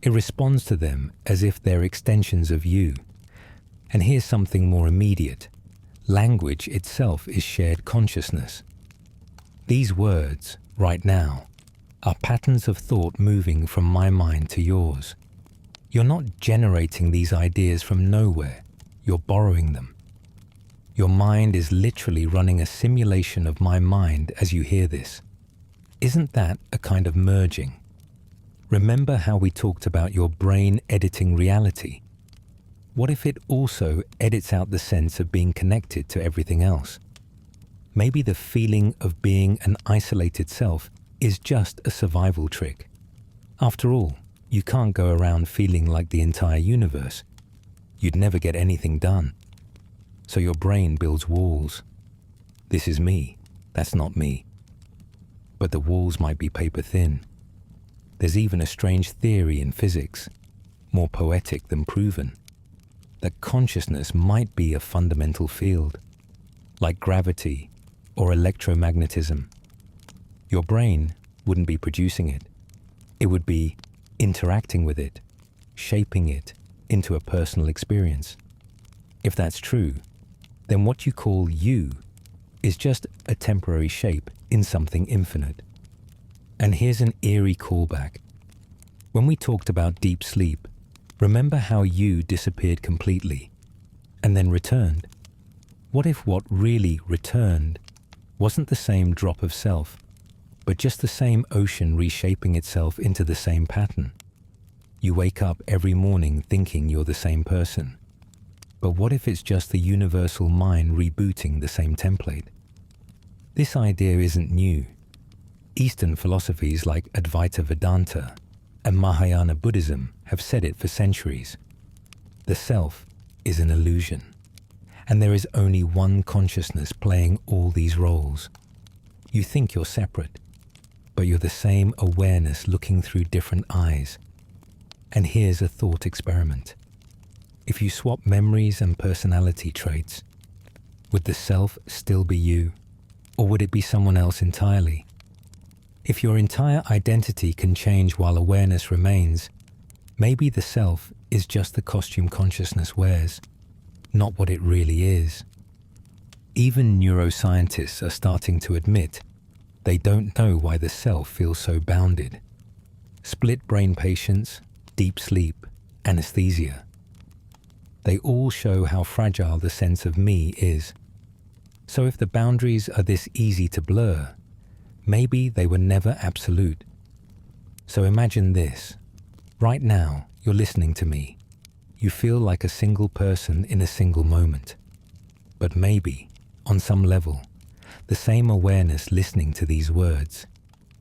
It responds to them as if they're extensions of you. And here's something more immediate. Language itself is shared consciousness. These words, right now, are patterns of thought moving from my mind to yours. You're not generating these ideas from nowhere. You're borrowing them. Your mind is literally running a simulation of my mind as you hear this. Isn't that a kind of merging? Remember how we talked about your brain editing reality? What if it also edits out the sense of being connected to everything else? Maybe the feeling of being an isolated self is just a survival trick. After all, you can't go around feeling like the entire universe. You'd never get anything done. So your brain builds walls. This is me. That's not me. But the walls might be paper thin. There's even a strange theory in physics, more poetic than proven, that consciousness might be a fundamental field, like gravity or electromagnetism. Your brain wouldn't be producing it. It would be interacting with it, shaping it into a personal experience. If that's true, then what you call you is just a temporary shape in something infinite. And here's an eerie callback. When we talked about deep sleep, remember how you disappeared completely and then returned? What if what really returned wasn't the same drop of self, but just the same ocean reshaping itself into the same pattern? You wake up every morning thinking you're the same person. But what if it's just the universal mind rebooting the same template? This idea isn't new. Eastern philosophies like Advaita Vedanta and Mahayana Buddhism have said it for centuries. The self is an illusion, and there is only one consciousness playing all these roles. You think you're separate, but you're the same awareness looking through different eyes. And here's a thought experiment. If you swap memories and personality traits, Would the self still be you, or would it be someone else entirely? If your entire identity can change while awareness remains, maybe the self is just the costume consciousness wears, not what it really is. Even neuroscientists are starting to admit they don't know why the self feels so bounded. Split brain patients, deep sleep, anesthesia. They all show how fragile the sense of me is. So if the boundaries are this easy to blur, maybe they were never absolute. So imagine this. Right now, you're listening to me. You feel like a single person in a single moment. But maybe, on some level, the same awareness listening to these words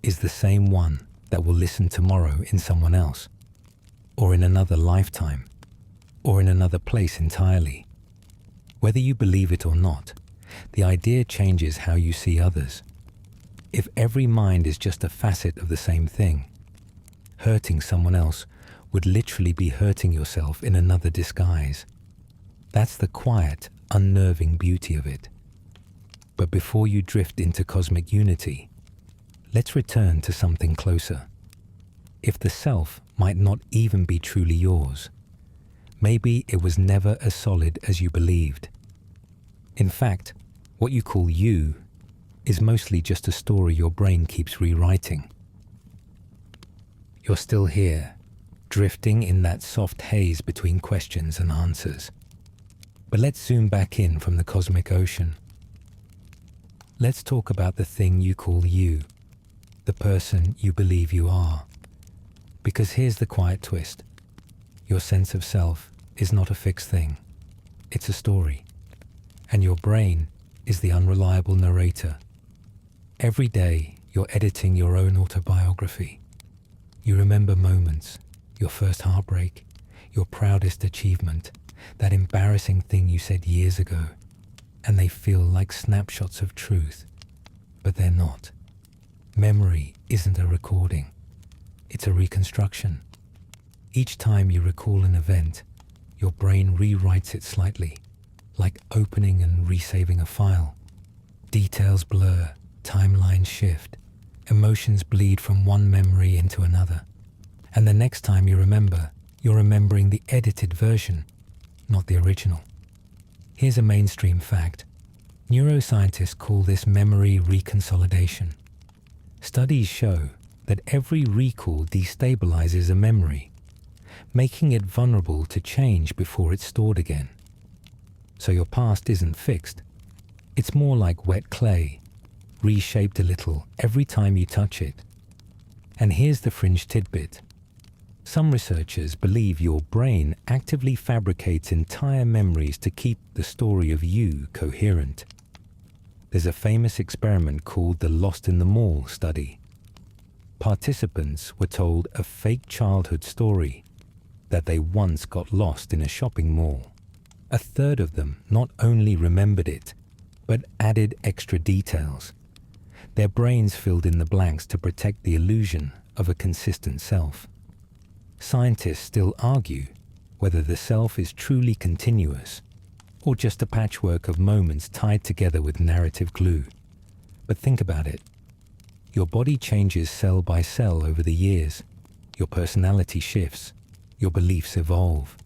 is the same one that will listen tomorrow in someone else, or in another lifetime, or in another place entirely. Whether you believe it or not, the idea changes how you see others. If every mind is just a facet of the same thing, hurting someone else would literally be hurting yourself in another disguise. That's the quiet, unnerving beauty of it. But before you drift into cosmic unity, let's return to something closer. If the self might not even be truly yours, maybe it was never as solid as you believed. In fact, what you call you is mostly just a story your brain keeps rewriting. You're still here, drifting in that soft haze between questions and answers. But let's zoom back in from the cosmic ocean. Let's talk about the thing you call you, the person you believe you are. Because here's the quiet twist. Your sense of self is not a fixed thing. It's a story. And your brain is the unreliable narrator. Every day, you're editing your own autobiography. You remember moments, your first heartbreak, your proudest achievement, that embarrassing thing you said years ago, and they feel like snapshots of truth, but they're not. Memory isn't a recording, it's a reconstruction. Each time you recall an event, your brain rewrites it slightly, like opening and resaving a file. Details blur, timelines shift, emotions bleed from one memory into another. And the next time you remember, you're remembering the edited version, not the original. Here's a mainstream fact. Neuroscientists call this memory reconsolidation. Studies show that every recall destabilizes a memory, making it vulnerable to change before it's stored again. So your past isn't fixed. It's more like wet clay, reshaped a little every time you touch it. And here's the fringe tidbit. Some researchers believe your brain actively fabricates entire memories to keep the story of you coherent. There's a famous experiment called the Lost in the Mall study. Participants were told a fake childhood story that they once got lost in a shopping mall. A third of them not only remembered it, but added extra details. Their brains filled in the blanks to protect the illusion of a consistent self. Scientists still argue whether the self is truly continuous or just a patchwork of moments tied together with narrative glue. But think about it. Your body changes cell by cell over the years. Your personality shifts. Your beliefs evolve.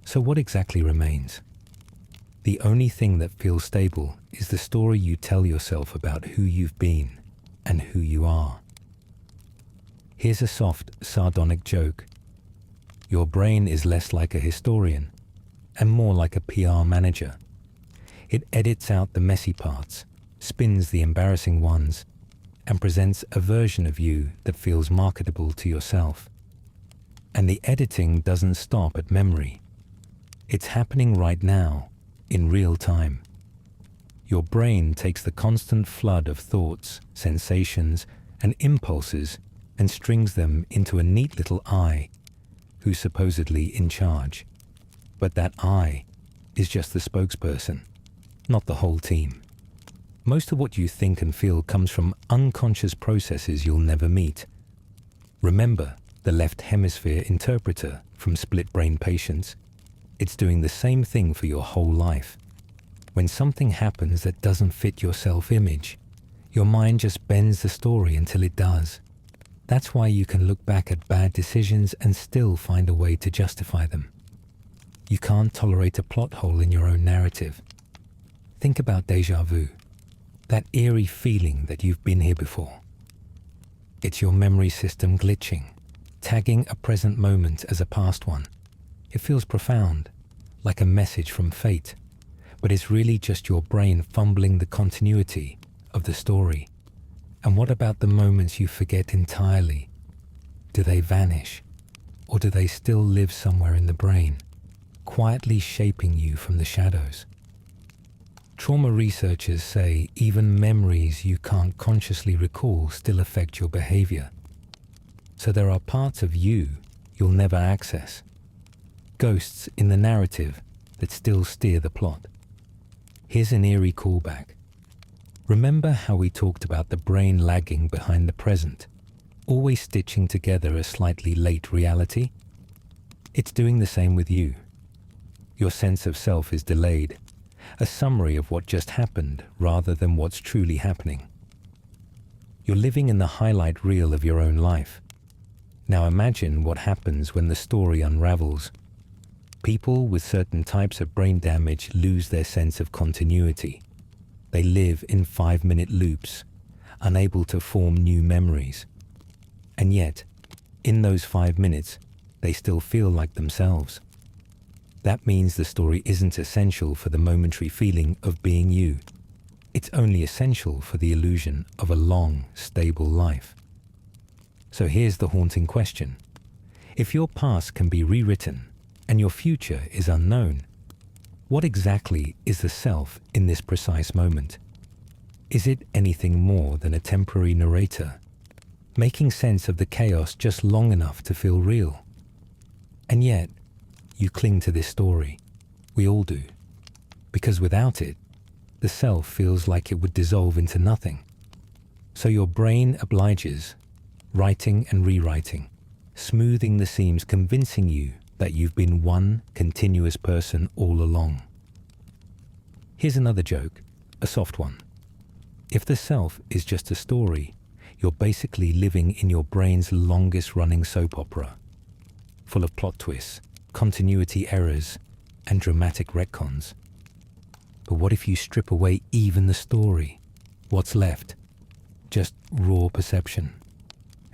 So what exactly remains? The only thing that feels stable is the story you tell yourself about who you've been and who you are. Here's a soft, sardonic joke. Your brain is less like a historian and more like a PR manager. It edits out the messy parts, spins the embarrassing ones, and presents a version of you that feels marketable to yourself. And the editing doesn't stop at memory. It's happening right now, in real time. Your brain takes the constant flood of thoughts, sensations, and impulses and strings them into a neat little I, who's supposedly in charge. But that I is just the spokesperson, not the whole team. Most of what you think and feel comes from unconscious processes you'll never meet. Remember the left hemisphere interpreter from split brain patients. It's doing the same thing for your whole life. When something happens that doesn't fit your self-image, your mind just bends the story until it does. That's why you can look back at bad decisions and still find a way to justify them. You can't tolerate a plot hole in your own narrative. Think about déjà vu, that eerie feeling that you've been here before. It's your memory system glitching, tagging a present moment as a past one. It feels profound, like a message from fate, but it's really just your brain fumbling the continuity of the story. And what about the moments you forget entirely? Do they vanish, or do they still live somewhere in the brain, quietly shaping you from the shadows? Trauma researchers say even memories you can't consciously recall still affect your behavior. So there are parts of you you'll never access, ghosts in the narrative that still steer the plot. Here's an eerie callback. Remember how we talked about the brain lagging behind the present, always stitching together a slightly late reality? It's doing the same with you. Your sense of self is delayed, a summary of what just happened rather than what's truly happening. You're living in the highlight reel of your own life. Now imagine what happens when the story unravels. People with certain types of brain damage lose their sense of continuity. They live in 5-minute loops, unable to form new memories. And yet, in those 5 minutes, they still feel like themselves. That means the story isn't essential for the momentary feeling of being you. It's only essential for the illusion of a long, stable life. So here's the haunting question. If your past can be rewritten and your future is unknown, what exactly is the self in this precise moment? Is it anything more than a temporary narrator, making sense of the chaos just long enough to feel real? And yet, you cling to this story. We all do. Because without it, the self feels like it would dissolve into nothing. So your brain obliges, writing and rewriting, smoothing the seams, convincing you that you've been one continuous person all along. Here's another joke, a soft one. If the self is just a story, you're basically living in your brain's longest running soap opera, full of plot twists, continuity errors, and dramatic retcons. But what if you strip away even the story? What's left? Just raw perception.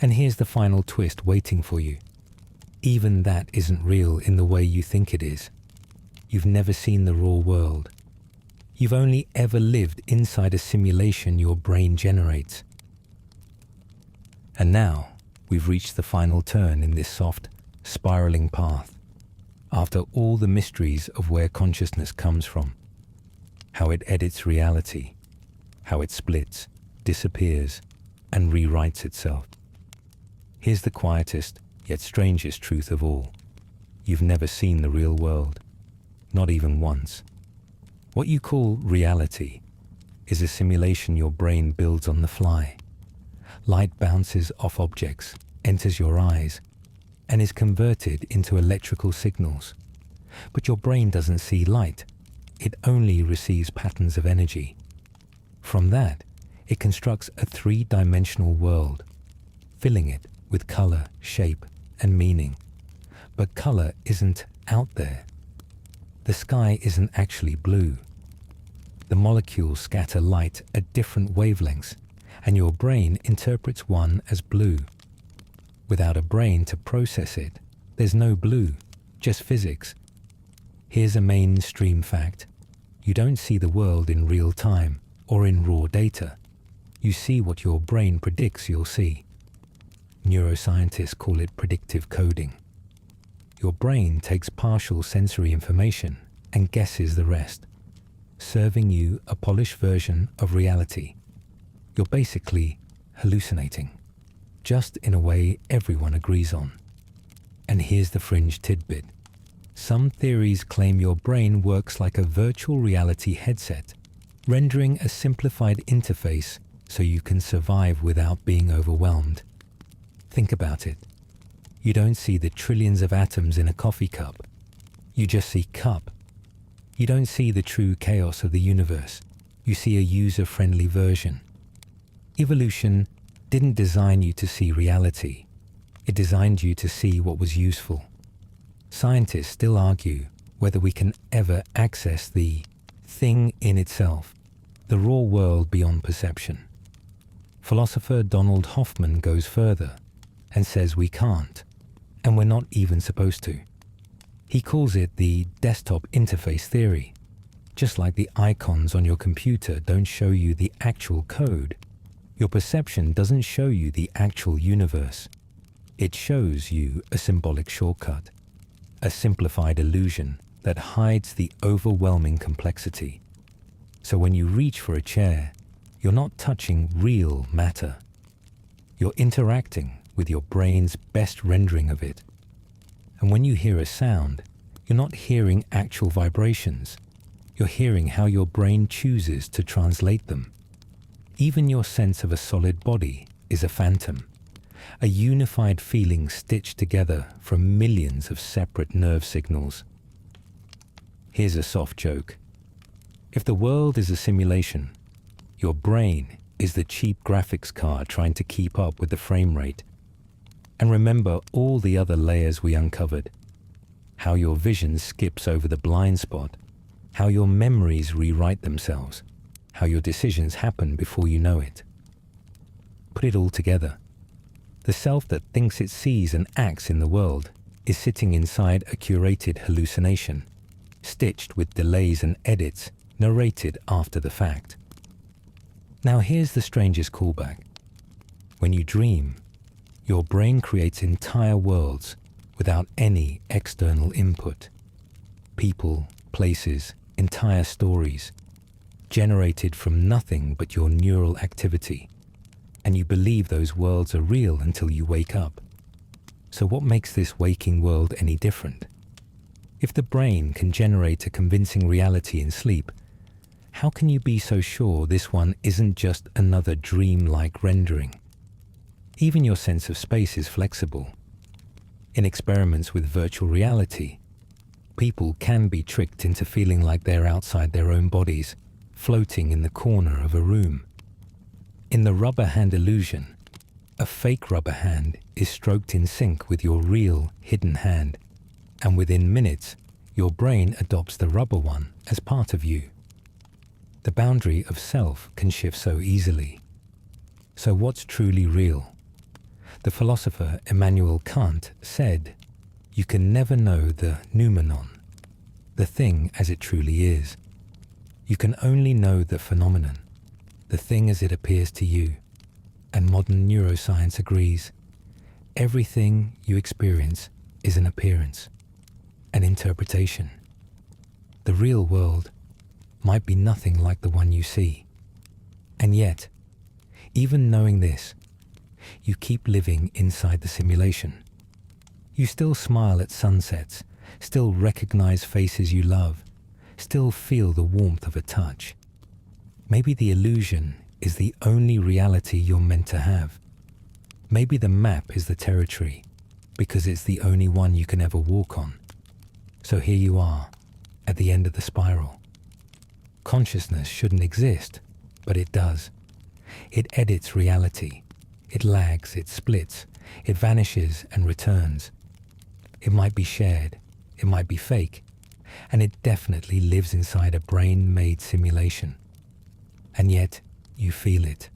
And here's the final twist waiting for you. Even that isn't real in the way you think it is. You've never seen the raw world. You've only ever lived inside a simulation your brain generates. And now, we've reached the final turn in this soft, spiraling path. After all the mysteries of where consciousness comes from, how it edits reality, how it splits, disappears, and rewrites itself. Here's the quietest, yet strangest truth of all. You've never seen the real world, not even once. What you call reality is a simulation your brain builds on the fly. Light bounces off objects, enters your eyes, and is converted into electrical signals. But your brain doesn't see light. It only receives patterns of energy. From that, it constructs a 3-dimensional world, filling it with color, shape, and meaning. But color isn't out there. The sky isn't actually blue. The molecules scatter light at different wavelengths, and your brain interprets one as blue. Without a brain to process it, there's no blue, just physics. Here's a mainstream fact. You don't see the world in real time or in raw data. You see what your brain predicts you'll see. Neuroscientists call it predictive coding. Your brain takes partial sensory information and guesses the rest, serving you a polished version of reality. You're basically hallucinating, just in a way everyone agrees on. And here's the fringe tidbit. Some theories claim your brain works like a virtual reality headset, rendering a simplified interface so you can survive without being overwhelmed. Think about it. You don't see the trillions of atoms in a coffee cup. You just see cup. You don't see the true chaos of the universe. You see a user-friendly version. Evolution didn't design you to see reality. It designed you to see what was useful. Scientists still argue whether we can ever access the thing in itself, the raw world beyond perception. Philosopher Donald Hoffman goes further and says we can't, and we're not even supposed to. He calls it the desktop interface theory. Just like the icons on your computer don't show you the actual code, your perception doesn't show you the actual universe. It shows you a symbolic shortcut, a simplified illusion that hides the overwhelming complexity. So when you reach for a chair, you're not touching real matter. You're interacting with your brain's best rendering of it. And when you hear a sound, you're not hearing actual vibrations. You're hearing how your brain chooses to translate them. Even your sense of a solid body is a phantom, a unified feeling stitched together from millions of separate nerve signals. Here's a soft joke. If the world is a simulation, your brain is the cheap graphics card trying to keep up with the frame rate. And remember all the other layers we uncovered. How your vision skips over the blind spot, how your memories rewrite themselves, how your decisions happen before you know it. Put it all together. The self that thinks it sees and acts in the world is sitting inside a curated hallucination, stitched with delays and edits narrated after the fact. Now here's the strangest callback. When you dream, your brain creates entire worlds without any external input. People, places, entire stories, generated from nothing but your neural activity. And you believe those worlds are real until you wake up. So what makes this waking world any different? If the brain can generate a convincing reality in sleep, how can you be so sure this one isn't just another dream-like rendering? Even your sense of space is flexible. In experiments with virtual reality, people can be tricked into feeling like they're outside their own bodies, floating in the corner of a room. In the rubber hand illusion, a fake rubber hand is stroked in sync with your real hidden hand, and within minutes, your brain adopts the rubber one as part of you. The boundary of self can shift so easily. So what's truly real? The philosopher Immanuel Kant said, "You can never know the noumenon, the thing as it truly is. You can only know the phenomenon, the thing as it appears to you." And modern neuroscience agrees. Everything you experience is an appearance, an interpretation. The real world might be nothing like the one you see. And yet, even knowing this, you keep living inside the simulation. You still smile at sunsets, still recognize faces you love, still feel the warmth of a touch. Maybe the illusion is the only reality you're meant to have. Maybe the map is the territory, because it's the only one you can ever walk on. So here you are, at the end of the spiral. Consciousness shouldn't exist, but it does. It edits reality. It lags, it splits, it vanishes and returns. It might be shared, it might be fake, and it definitely lives inside a brain-made simulation. And yet, you feel it.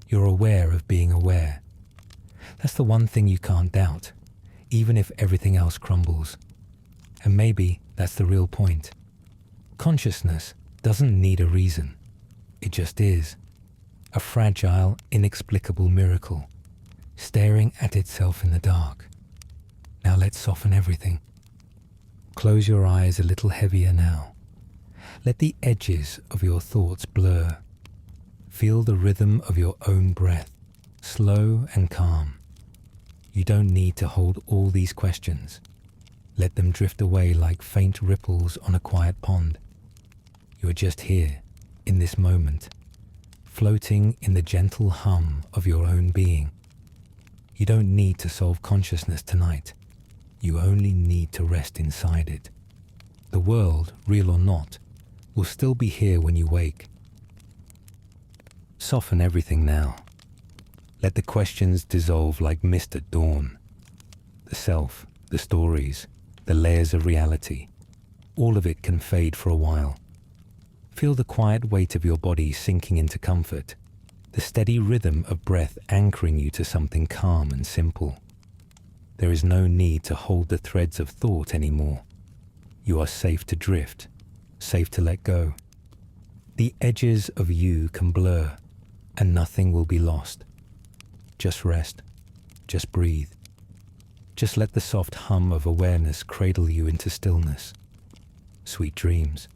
You're aware of being aware. That's the one thing you can't doubt, even if everything else crumbles. And maybe that's the real point. Consciousness doesn't need a reason. It just is. A fragile, inexplicable miracle, staring at itself in the dark. Now let's soften everything. Close your eyes a little heavier now. Let the edges of your thoughts blur. Feel the rhythm of your own breath, slow and calm. You don't need to hold all these questions. Let them drift away like faint ripples on a quiet pond. You're just here, in this moment, floating in the gentle hum of your own being. You don't need to solve consciousness tonight. You only need to rest inside it. The world, real or not, will still be here when you wake. Soften everything now. Let the questions dissolve like mist at dawn. The self, the stories, the layers of reality, all of it can fade for a while. Feel the quiet weight of your body sinking into comfort, the steady rhythm of breath anchoring you to something calm and simple. There is no need to hold the threads of thought anymore. You are safe to drift, safe to let go. The edges of you can blur, and nothing will be lost. Just rest, just breathe. Just let the soft hum of awareness cradle you into stillness. Sweet dreams.